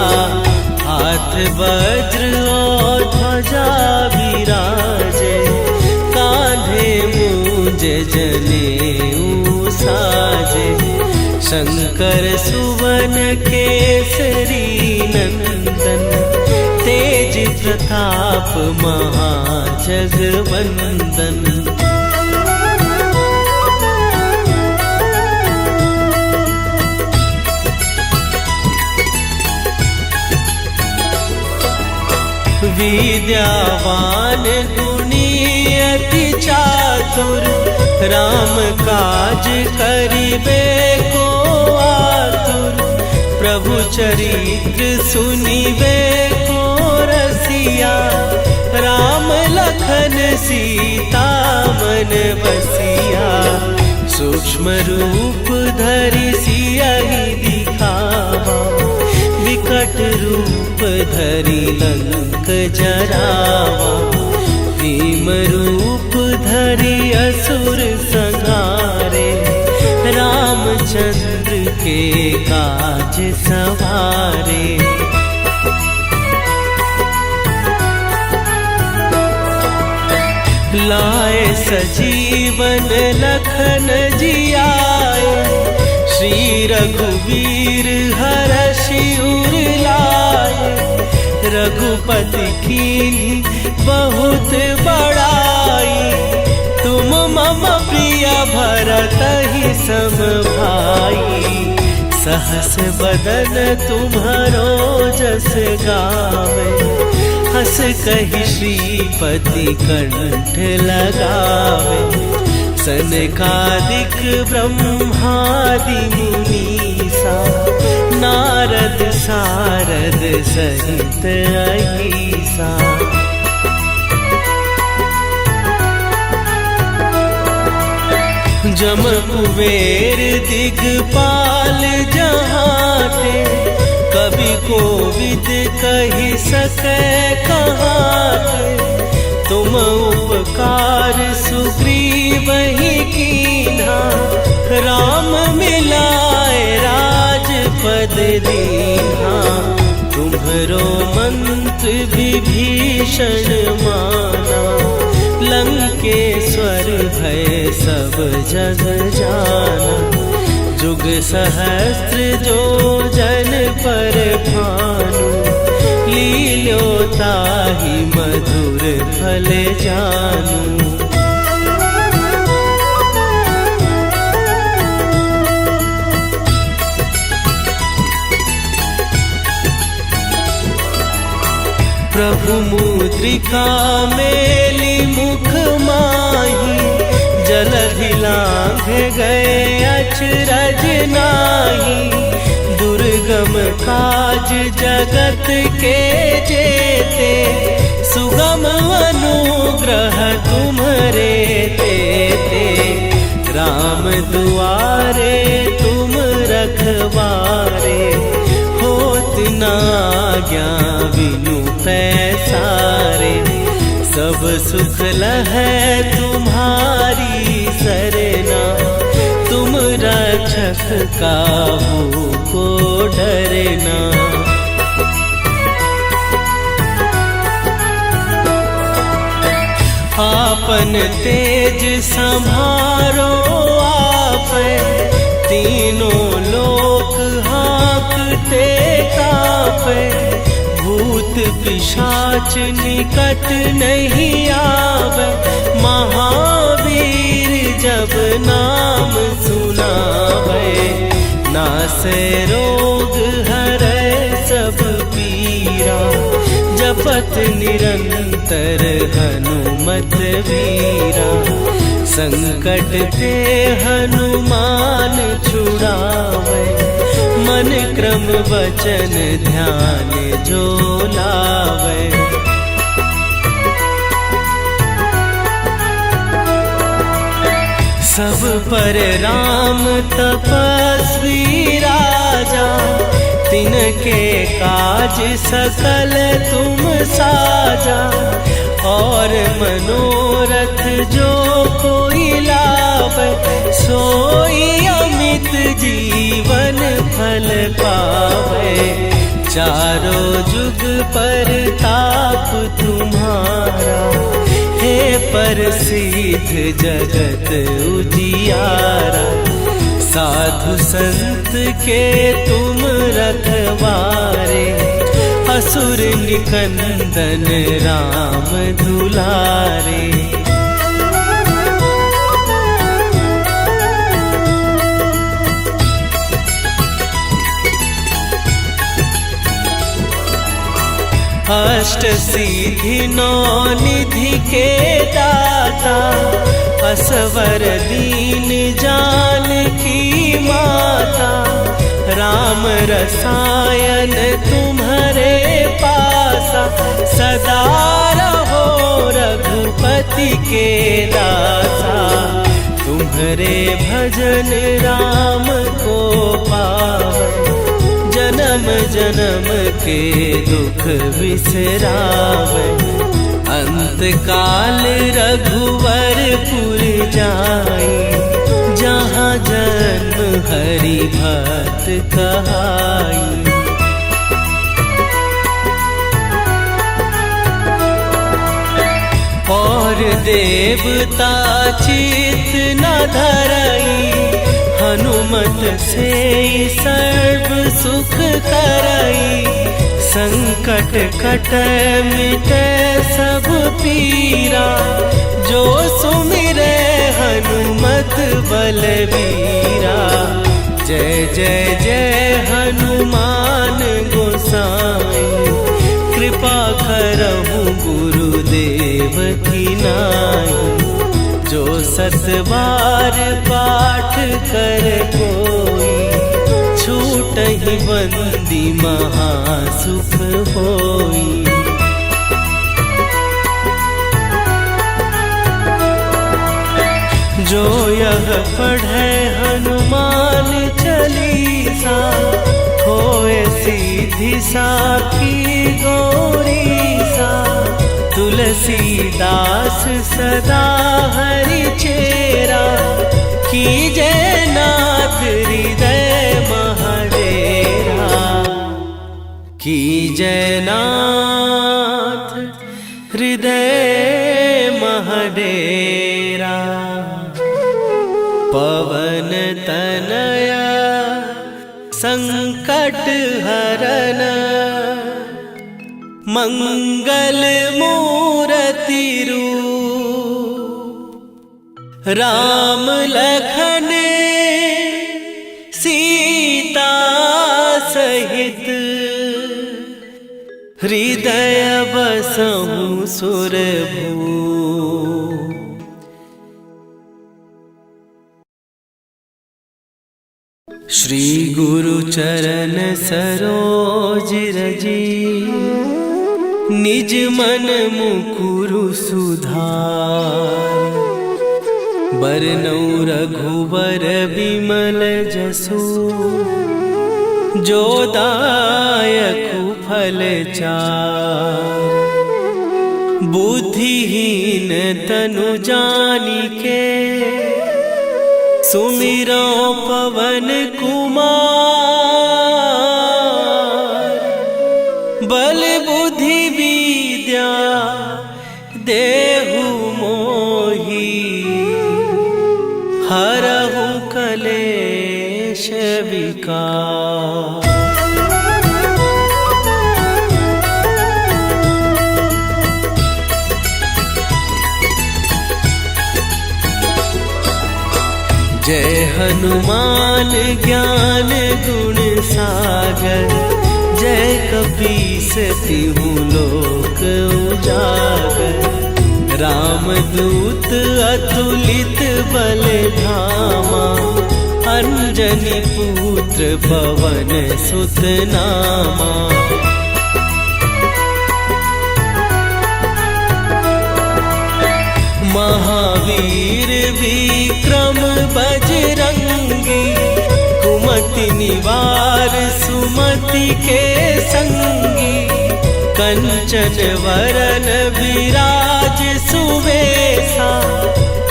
हाथ वज्र और ध्वजा विराजे, कांधे मूंज जनेऊ साजे। शंकर सुवन केसरी नंदन, तेज प्रताप महाजगवंदन। विद्यावान गुणी अति चातुर, राम काज करिबे को आतुर। प्रभु चरित्र सुनिबे को रसिया, राम लखन सीता मन बसिया। सूक्ष्म रूप धरि सियहि दिखावा, विकट रूप धरि लंक जरावा। भीम रूप धरि असुर संहारे, रामचंद्र के काज सवारे। लाए सजीवन लखन जियाए, श्री रघुवीर हरषि उर लाए। रघुपति कीन्ही बहुत बड़ाई, तुम मम प्रिय भरतहि सम भाई। सहस बदन तुम्हरो जस गावे, हस कहि श्रीपति कंठ लगावे। सनकादिक ब्रह्मादि मुनीसा, नारद सारद सहित अहीसा। जम कुबेर दिगपाल जहाते, कवि कोविद कहि सकै कहाते। तुम उपकार सुग्रीवहि कीन्हा, राम मिलाए राजपद दीन्हा। तुम्हरो मंत्र विभीषण माना, लंकेश्वर भय सब जग जाना। जुग सहस्त्र जो जन पर भानु, लील्यो ताहि मधुर फल जानू। प्रभु मुद्रिका मेली मुख माही, जलधि लांघ गए अचरज नाही। दुर्गम दुर्गम काज जगत के जेते, सुगम अनुग्रह तुम्हारे देते। राम दुआरे तुम रखवारे, होत न आज्ञा बिनु पैसारे। सब सुख लहै तुम्हारी सरना, तुम रक्षक काहू को डरना। आपन तेज संभारो आपै, तीनों लोक हाँकते कापै। भूत पिशाच निकट नहीं आवे, महावीर जब नाम सुनावे। नासै रोग हरै सब पीरा, जपत निरंतर हनुमत वीरा। संकट ते हनुमान छुड़ावे, मन क्रम वचन ध्यान जो लावे। सब पर राम तपस्वी राजा, तिनके काज सकल तुम साजा। और मनोरथ जो कोई लावे, सोई अमित जीवन फल पावे। चारों जुग पर ताप तुम्हारा, हे प्रसिद्ध जगत उजियारा। साधु संत के तुम रखवारे, असुर निकंदन राम दुलारे। अष्ट सिद्धि नौ निधि के दाता, असवर दीन जानकी माता। राम रसायन तुम्हारे पासा, सदा रहो रघुपति के दासा। तुम्हारे भजन राम को पावे, जन्म जन्म के दुख बिसरावे। अंत काल रघुवरपुर जाई, जहाँ जन्म हरि भक्त कहाई। और देवता चित न धरई, हनुमत से सर्व सुख करई। संकट कटै मिटै सब पीरा, जो सुमिरै हनुमत बलबीरा। जय जय जय हनुमान गोसाई, कृपा करहु गुरुदेव की नाई। जो सत बार पाठ कर कोई, छूटहि बंदी महासुख होई। जो यह पढ़े हनुमान चालीसा, होए सीधी साखी गौरीसा। तुलसीदास सदा हरि चेरा, कीजय नाथ हृदय महडेरा। कीजय नाथ हृदय महडेरा। पवन तनया संकट हरन, मंगल मूर्ति रूप। राम लखन सीता सहित, हृदय बसहु सुरभूप। श्री गुरु चरण सरोज रजी, निज मन मुकुरु सुधार। बरनौ रघुवर बिमल जसु, जो दायकु फल चार। बुद्धिहीन तनु जानिके, सुमिरो पवन कुमार। बल बुद्धि विद्या देहु मोहि, हरहु कलेश विकार। जय हनुमान ज्ञान गुण सागर, जय कपीस तिहु लोक उजागर। रामदूत अतुलित बल धामा, अंजनी पुत्र पवन सुत नामा। महावीर विक्रम बजरंगी, कुमति निवार सुमति के संगी। कंचन वरन विराज सुवेशा,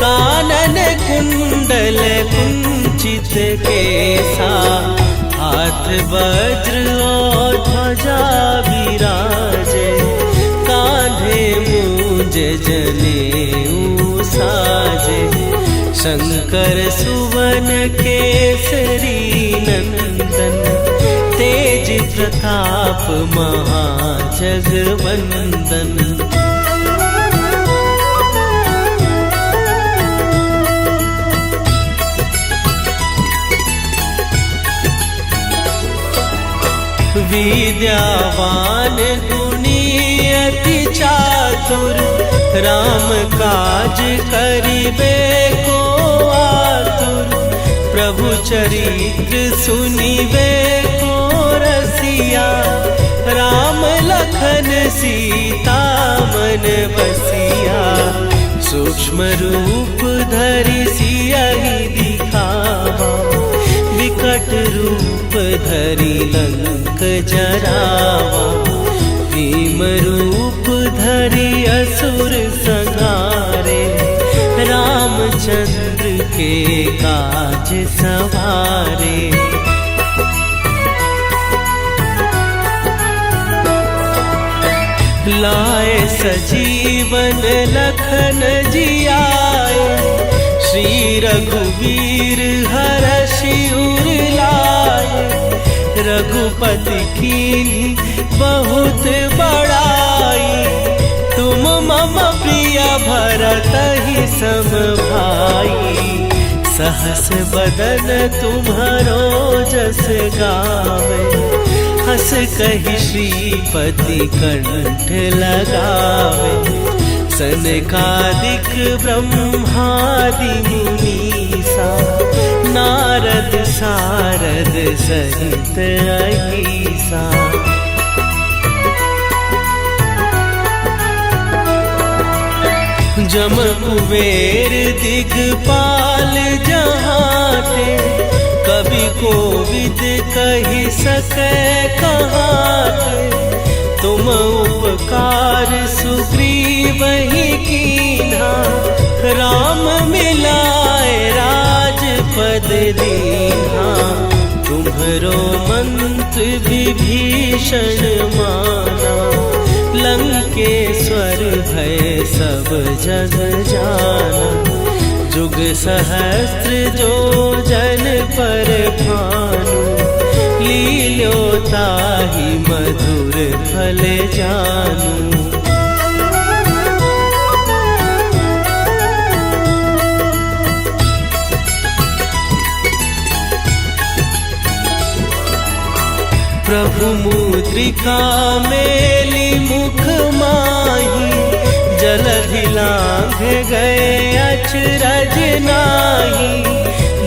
कानन कुंडल कुंचित केसा। हाथ वज्र और ध्वजा विराजे, कांधे मूंज जनेऊ साजे। शंकर सुवन केसरी नंदन, तेज प्रताप महाजगवंदन। विद्यावान गुणी अति चातुर, राम काज करिबे को आतुर। प्रभु चरित्र सुनिबे को रसिया, राम लखन सीता मन बसिया। सूक्ष्म रूप धरि सियहि दिखावा, विकट रूप धरि लंक जरावा। भीम रूप धरि असुर संहारे, रामचंद्र के काज सवारे। लाए सजीवन लखन जियाए, श्री रघुवीर हरषि उर लाए। रघुपति कीन्ही बहुत बड़ाई, तुम मम प्रिय भरतहि सम भाई। सहस बदन तुम्हरो जस गावे, हस कहि श्रीपति कंठ लगावे। सनकादिक ब्रह्मादि मुनीसा, नारद सारद सहित अहीसा। जम कुबेर दिगपाल जहाते, कवि कोविद कहि सकै कहाते। तुम उपकार सुग्रीवहि कीन्हा, राम मिलाए राजपद दीन्हा। तुम्हरो मंत्र विभीषण माना, लंकेश्वर भय सब जग जाना। जुग सहस्त्र जो जन पर भानु, लील्यो ताहि मधुर फल जानू। प्रभु मुद्रिका मेली मुख माही, जलधि लांघ गए अचरज नाही,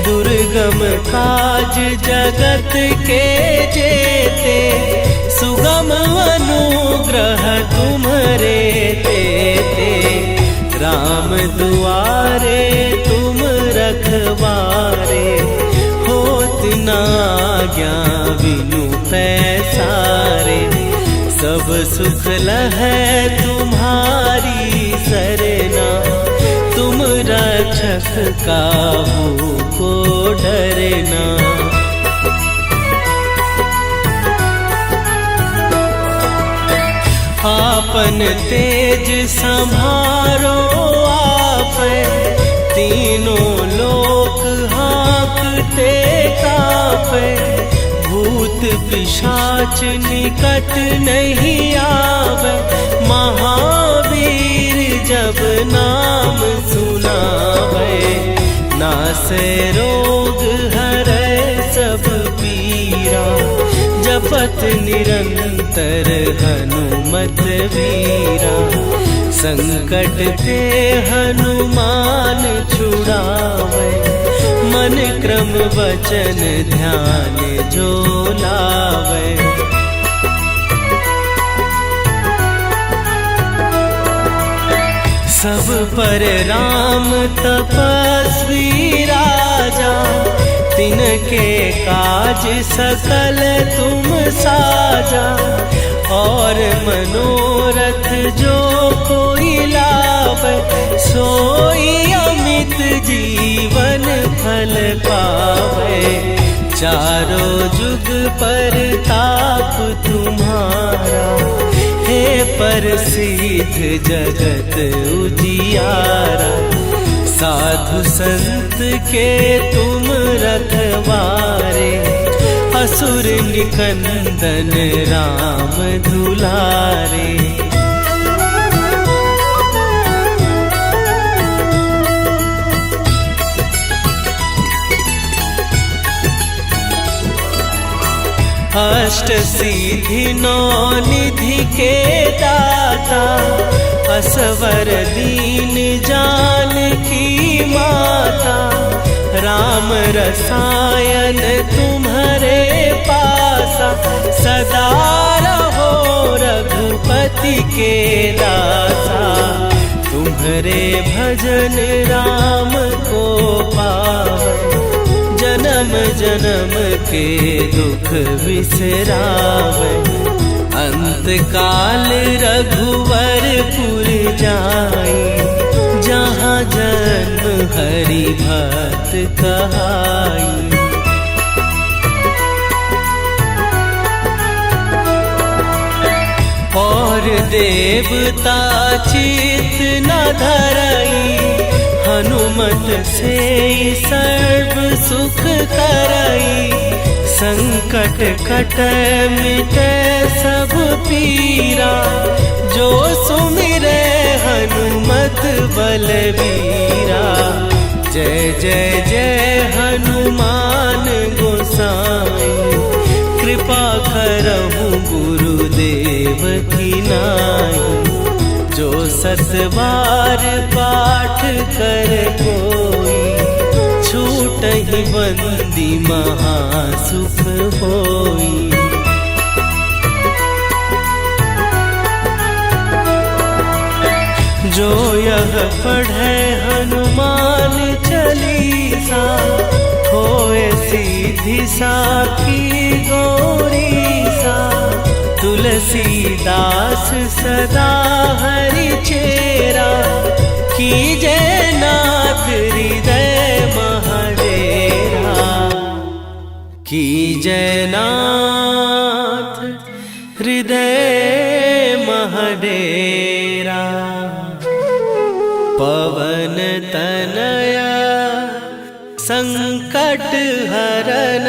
दुर्गम काज जगत के जेते, सुगम अनुग्रह तुम्हरे तेते। राम दुआरे तुम रखवारे, होत न आज्ञा बिनु पैसारे। सब सुख लहै तुम्हारी सरना, तुम रक्षक काहू को डरना। आपन तेज संभारो आपै, तीनों लोक हाँकते कापै। भूत पिशाच निकट नहीं आवे, महावीर जब नाम सुनावे। नासै रोग हरै सब पीरा, जपत निरंतर हनुमत वीरा। संकट ते हनुमान छुड़ावे, मन क्रम वचन ध्यान जो लावे। सब पर राम तपस्वी राजा, तिनके काज सकल तुम साजा। और मनोरथ जो कोई लावे, सोई अमित जीवन फल पावे। चारों जुग पर ताप तुम्हारा, हे प्रसिद्ध जगत उजियारा। साधु संत के तुम रखवारे, असुर निकंदन राम दुलारे। अष्ट सिद्धि नौ निधि के दाता, असवर दीन जानकी माता। राम रसायन तुम्हारे पासा, सदा रहो रघुपति के दासा। तुम्हारे भजन राम को पावे, जन्म जन्म के दुख बिसरावे। अंत काल रघुवरपुर जाई, जहाँ जन्म हरि भक्त कहाई। और देवता चित न धरई, हनुमत से सर्व सुख करई। संकट कटै मिटै सब पीरा, जो सुमिरै हनुमत बलबीरा। जय जय जय हनुमान गोसाई, कृपा करहु गुरुदेव की नाई। जो सत बार पाठ कर कोई, छूटहि बंदी महासुख होई। जो यह पढ़े हनुमान चालीसा, होए सीधी साखी गौरीसा। तुलसीदास सदा हरि चेरा, कीजय नाथ हृदय महडेरा। कीजय नाथ हृदय महडेरा। पवन तनया संकट हरन,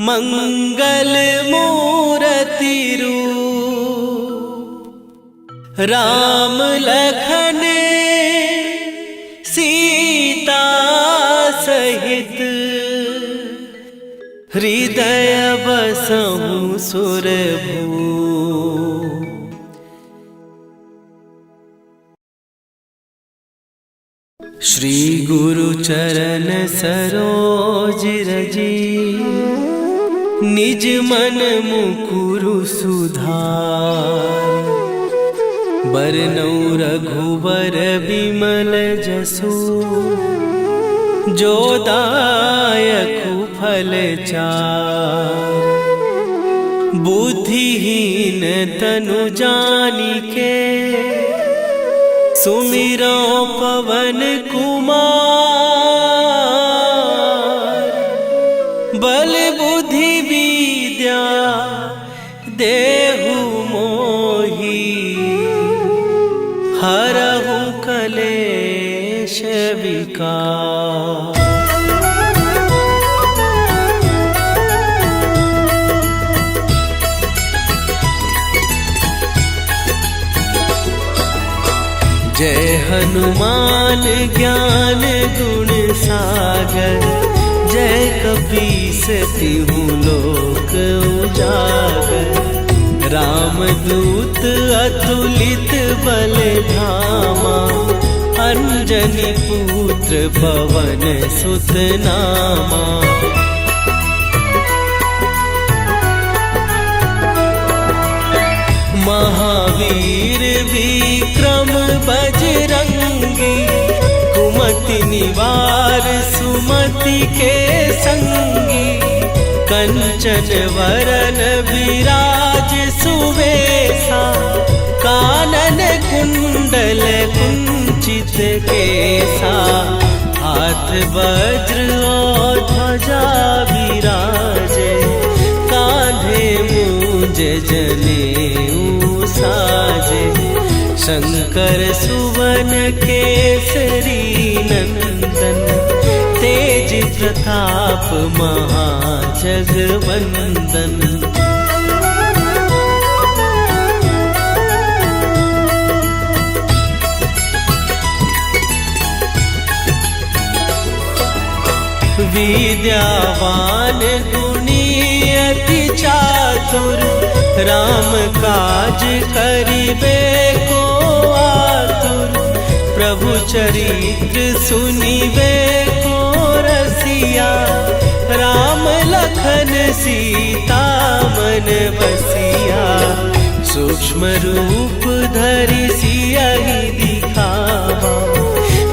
मंगल मूर्ति रूप। राम लखन सीता सहित, हृदय बसहु सुरभूप। श्री गुरु चरण सरोज रजी, निज मन मुकुरु सुधार। बरनउँ रघुबर बिमल जसु, जो दायकु फल चार। बुद्धिहीन तनु जानिके, सुमिरो पवन कुमार। बल बुद्धि विद्या देहु मोहि, हरहु कलेश विकार। जय हनुमान ज्ञान गुण सागर, जय कपीस तिहु लोक उजागर। रामदूत अतुलित बल धामा, अंजनी पुत्र पवन सुत नामा। महावीर विक्रम बजरंगी, कुमति निवार सुमति के संगी। कंचन वरन विराज सुवेशा, कानन कुंडल कुंचित केसा। हाथ वज्र और ध्वजा विराजे, कांधे मूंज जनेऊ साजे। शंकर सुवन केसरी नंदन, तेज प्रताप महाजगवंदन। विद्यावान गुणी अति चातुर, राम काज करिबे को आतुर। प्रभु चरित्र सुनिबे को रसिया, राम लखन सीता मन बसिया। सूक्ष्म रूप धरि सियहि दिखावा,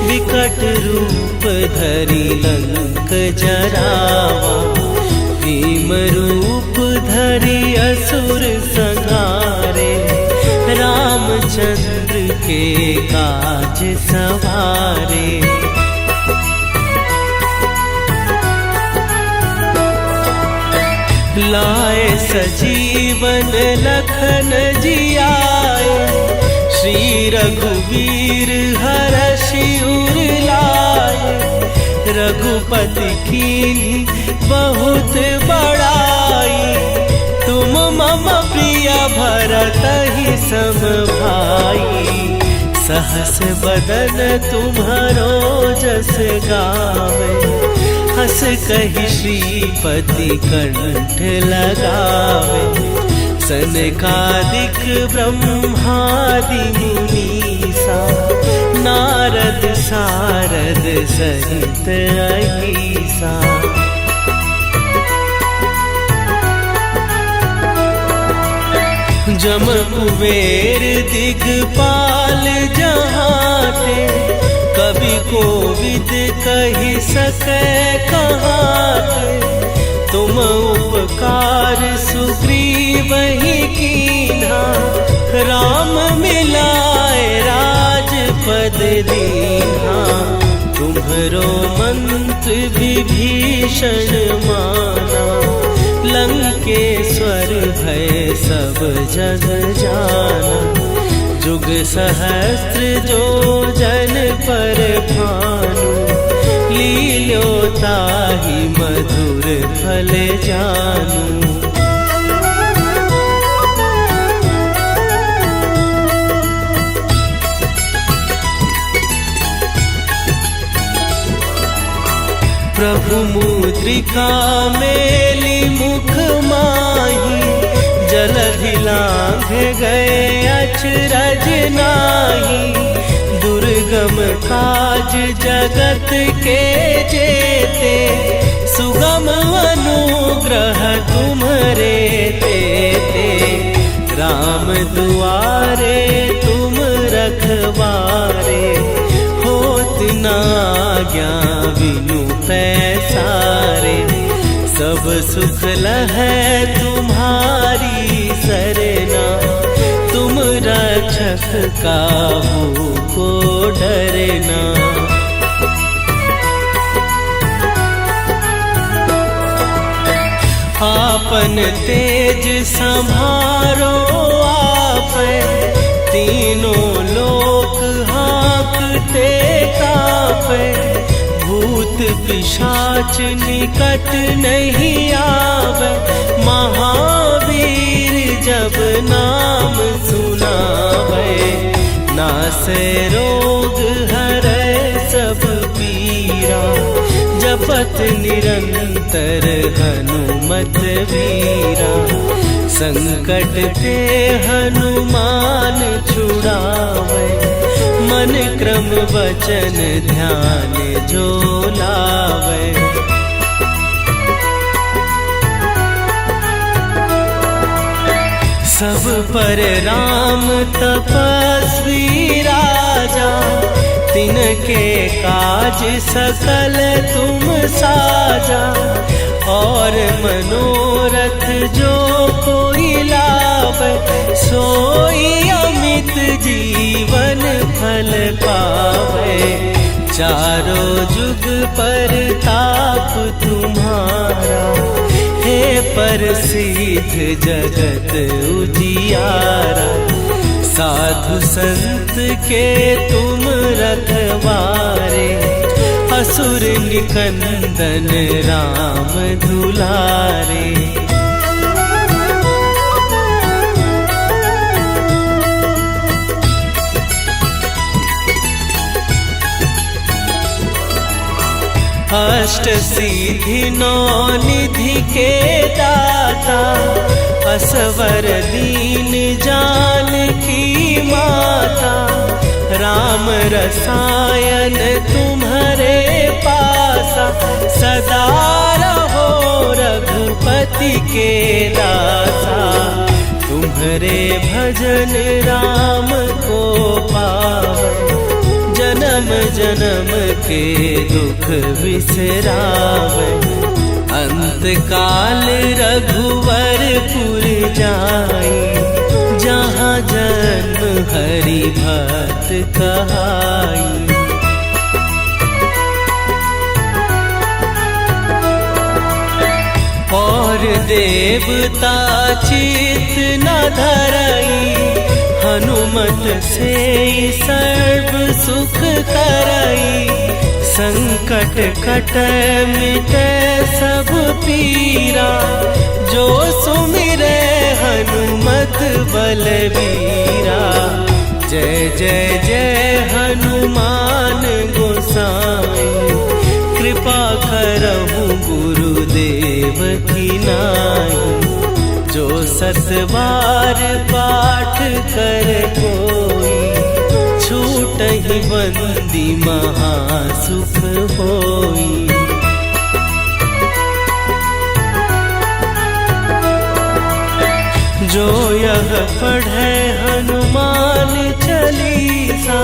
विकट रूप धरि लंक जरावा। भीम रूप धरि असुर संहारे, रामचंद्र के काज सवारे। लाए सजीवन लखन जियाए, श्री रघुवीर हरषि उर लाए। रघुपति कीन्ही बहुत बड़ाई, तुम मम प्रिय भरतहि सम भाई। सहस बदन तुम्हरो जस गावे, हस कहि श्रीपति कंठ लगावे। सनकादिक ब्रह्मादि मुनीसा, नारद सारद सहित अहीसा। जम कुबेर दिगपाल जहाते, कवि कोविद कहि सकै कहाते। तुम उपकार सुग्रीवहि कीन्हा, राम मिलाए राजपद दीन्हा। तुम्हरो मंत्र विभीषण माना, लंकेश्वर भय सब जग जाना। जुग सहस्त्र जो जन पर भानु, लील्योताहि मधुर फल जानू। प्रभु मुद्रिका मेली मुख माही, जलधि लांघ गए अचरज नाही, दुर्गम काज जगत के जेते, सुगम अनुग्रह तुम्हरे तेते। राम दुआरे तुम रखवारे, होत न आज्ञा बिनु पैसारे। सब सुख लहै तुम्हारी सरना, तुम रक्षक काहू को डरना। आपन तेज संभारो आपै, तीनों लोक हाँकते कापै। भूत पिशाच निकट नहीं आवे, महावीर जब नाम सुनावे। नासै रोग हरै सब पीरा, जपत निरंतर हनुमत वीरा। संकट ते हनुमान छुड़ावे, मन क्रम वचन ध्यान जो लावे। सब पर राम तपस्वी राजा, तिनके काज सकल तुम साजा। और मनोरथ जो कोई लावे, सोई अमित जीवन फल पावे। चारों जुग पर ताप तुम्हारा, हे प्रसिद्ध जगत उजियारा। साधु संत के तुम रखवारे, असुर निकंदन राम दुलारे। अष्ट सिद्धि नौ निधि के दाता, असवर दीन जानकी माता। राम रसायन तुम्हारे पासा, सदा रहो रघुपति के दासा। तुम्हारे भजन राम को पावे, जन्म जन्म के दुख बिसरावे। अंत काल रघुवरपुर जाई, जहाँ जन्म हरि भक्त कहाई। और देवता चित न धरई, हनुमत से सर्व सुख करई। संकट कटै मिटै सब पीरा, जो सुमिरै हनुमत बलबीरा। जय जय जय हनुमान गोसाई, कृपा करहु गुरुदेव की नाई। जो सत बार पाठ कर कोई, छूटहि बंदी महासुख होई। जो यह पढ़े हनुमान चालीसा,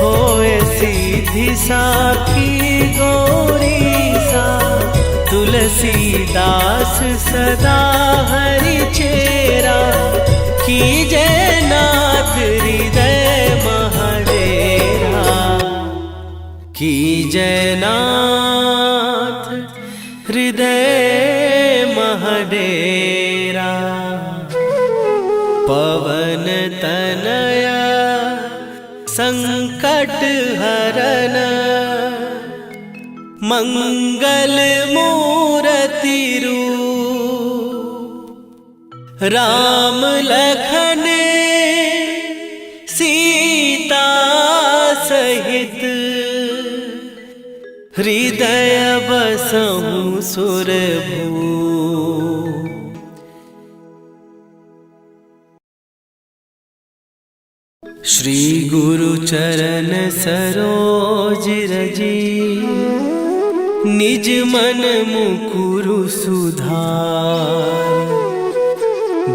होए सीधी साखी गौरीसा। तुलसीदास सदा हरि चेरा, कीजै नाथ हृदय महडेरा। कीजै नाथ हृदय महडेरा। पवन तनया संकट हरन, मंगल मूर्ति रूप। राम लखन सीता सहित, हृदय बसहु सुरभूप। श्री गुरु चरण सरोज रजी, निज मन मुकुरु सुधार।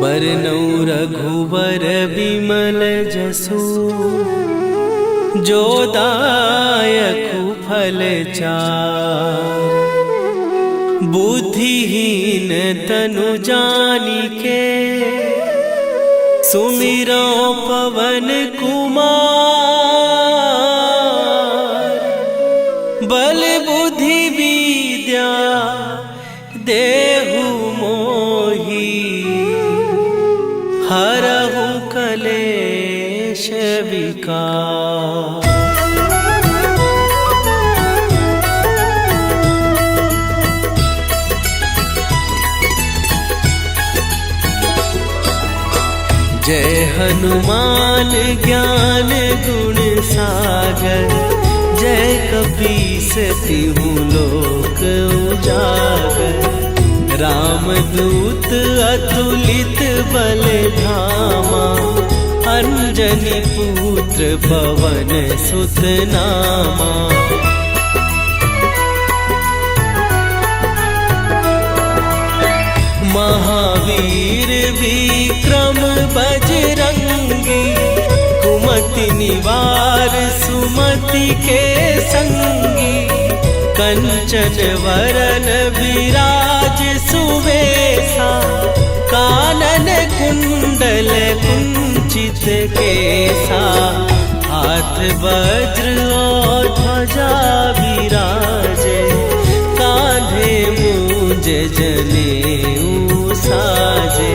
बरनौ रघुबर बिमल जसु, जो दायकु फल चार। बुद्धिहीन तनु जानिके, सुमिरो पवन कुमार। बल बुद्धि विद्या देहु मोहि, हरहु कलेश विकार। जय हनुमान ज्ञान गुण सागर, जय कपीस तिहु लोक उजागर। रामदूत अतुलित बल धामा, अंजनी पुत्र पवन सुत नामा। महावीर विक्रम बजरंगी, कुमति निवार सुमति के संगी। कंचन वरन विराज सुवेशा, कानन कुंडल कुंचित केसा। हाथ वज्र और ध्वजा विराजे, कांधे मूंज जनेऊ साजे।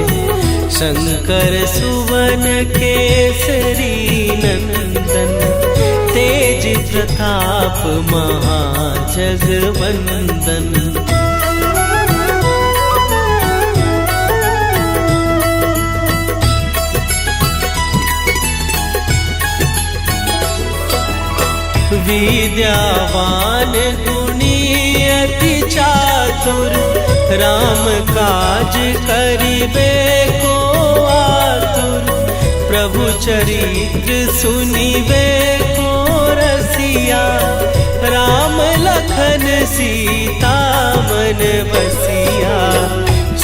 शंकर सुवन केसरी नंदन, तेज प्रताप महाजगवंदन। विद्यावान गुणी अति चातुर, राम काज करिबे को आतुर। प्रभु चरित्र सुनिबे को रसिया, राम लखन सीता मन बसिया।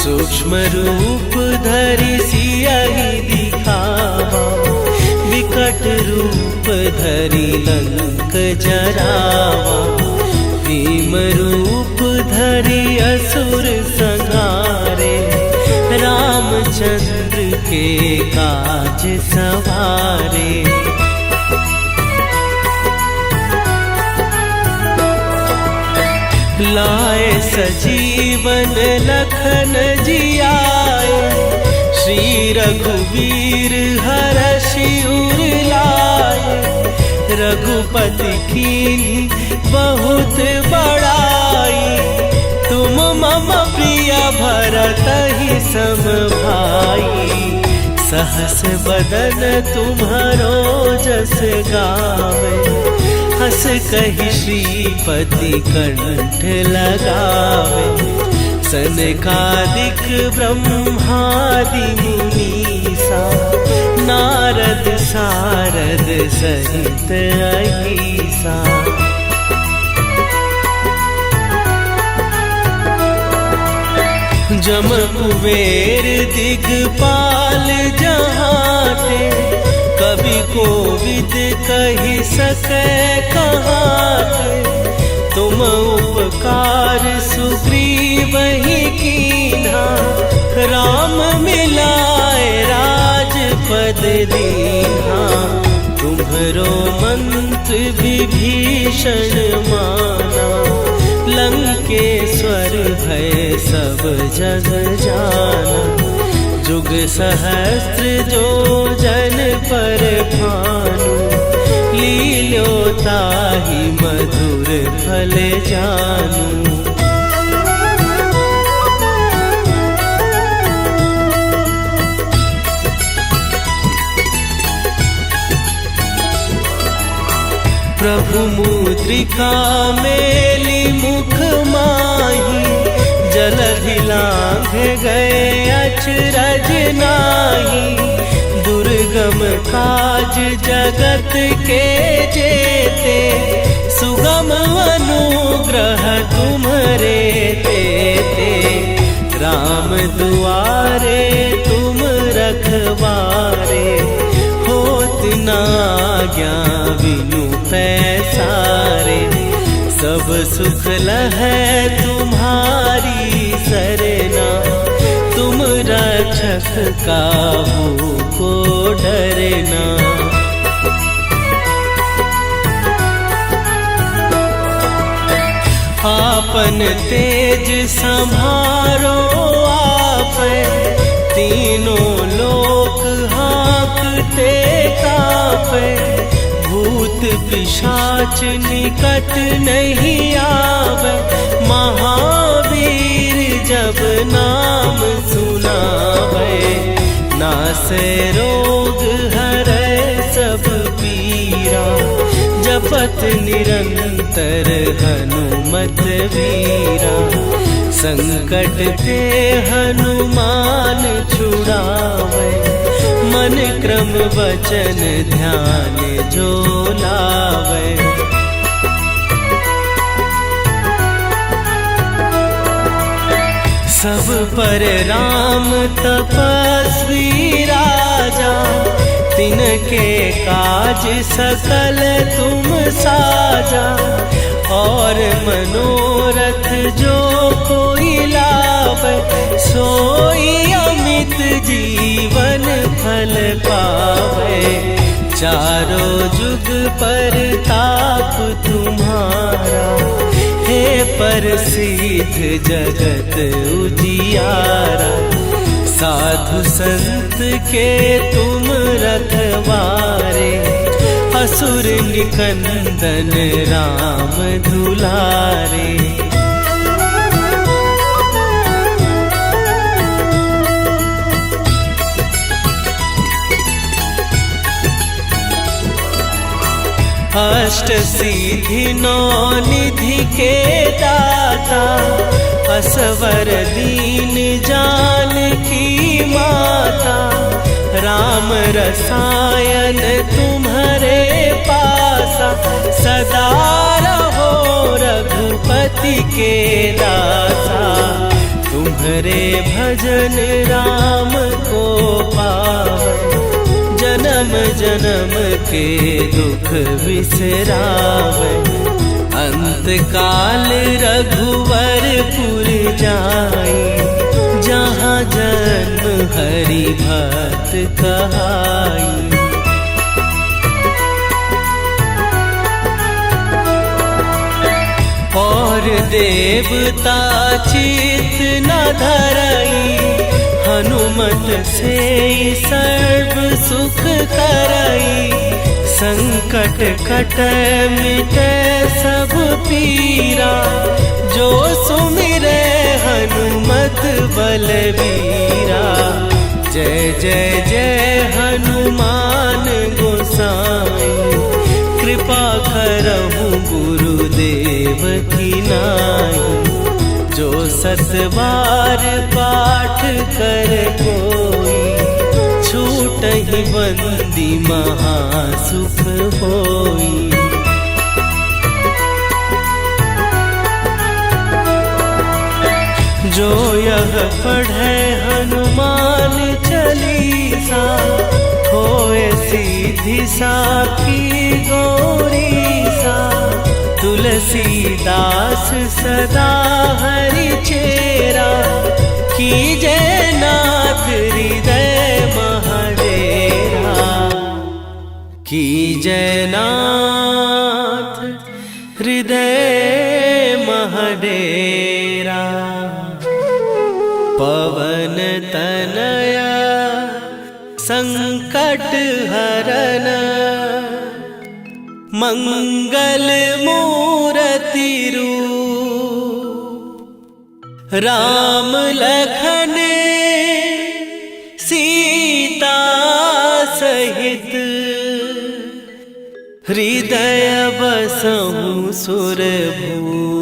सूक्ष्म रूप धरि सियहि दिखावा, विकट रूप धरि लंक जरावा। भीम रूप धरि असुर संहारे, रामचंद्र के काज सवारे। लाए सजीवन लखन जियाए, श्री रघुवीर हरषि उर लाए। रघुपति कीन्ही बहुत बड़ाई, तुम मम प्रिय भरतहि सम भाई। सहस बदन तुम्हरो जस गावे, हस कहि श्रीपति कंठ लगावे। सनकादिक ब्रह्मादि मुनीसा, नारद सारद सहित अहिसा। जम कुबेर दिगपाल जहाते, कवि कोविद कहि सकै कहाते। तुम उपकार सुग्रीवहि कीन्हा, राम मिलाए राजपद दीन्हा। तुम्हरो मंत्र विभीषण माना, लंकेश्वर भय सब जग जाना। जुग सहस्त्र जो जन पर भानु, लील्यो ताहि मधुर फल जानू। प्रभु मुद्रिका मेली मुख माही, जलधि लांघ गए अचरज नाही। दुर्गम दुर्गम काज जगत के जेते, सुगम अनुग्रह तुम्हारे तेते। राम दुआरे तुम रखवारे, होत न आज्ञा बिनु पैसारे। सब सुख लहै तुम्हारी सरना, तुम रक्षक काहू को डरना। आपन तेज संभारो आपै, तीनों लोक हाँकते कापै। भूत पिशाच निकट नहीं आवे, महावीर जब नाम सुनावे। नासे रोग हरै सब पीरा, जपत निरंतर हनुमत वीरा। संकट ते हनुमान छुड़ावे, मन क्रम वचन ध्यान जो लावे। सब पर राम तपस्वी राजा, तिनके काज सकल तुम साजा। और मनोरथ जो कोई लावे, सोई अमित जीवन फल पावे। चारों जुग पर ताप तुम्हारा, हे प्रसिद्ध जगत उजियारा। साधु संत के तुम रखवारे, असुर निकंदन राम दुलारे। अष्ट सिद्धि नौ निधि के दाता, असवर दीन जानकी माता। राम रसायन तुम्हारे पासा, सदा रहो रघुपति के दासा। तुम्हारे भजन राम को पावे, जन्म जन्म के दुख बिसरावे। अंत काल रघुवरपुर जाई, जहाँ जन्म हरि भक्त कहाई। और देवता चित न धरई, हनुमत से सर्व सुख करई। संकट कटै मिटै सब पीरा, जो सुमिरै हनुमत बलबीरा। जय जय जय हनुमान गोसाई, कृपा करहु गुरुदेव की नाई। जो सत बार पाठ कर कोई, छूटहि बंदी महासुख होई। जो यह पढ़े हनुमान चालीसा, होए सीधी साखी गौरीसा। तुलसीदास सदा हरि चेरा, कीजय नाथ हृदय महडेरा। कीजय नाथ हृदय महडेरा। पवन तनया संकट हरन, मंगल मूर्ति रूप। राम लखन सीता सहित, हृदय बसहु सुरभूप।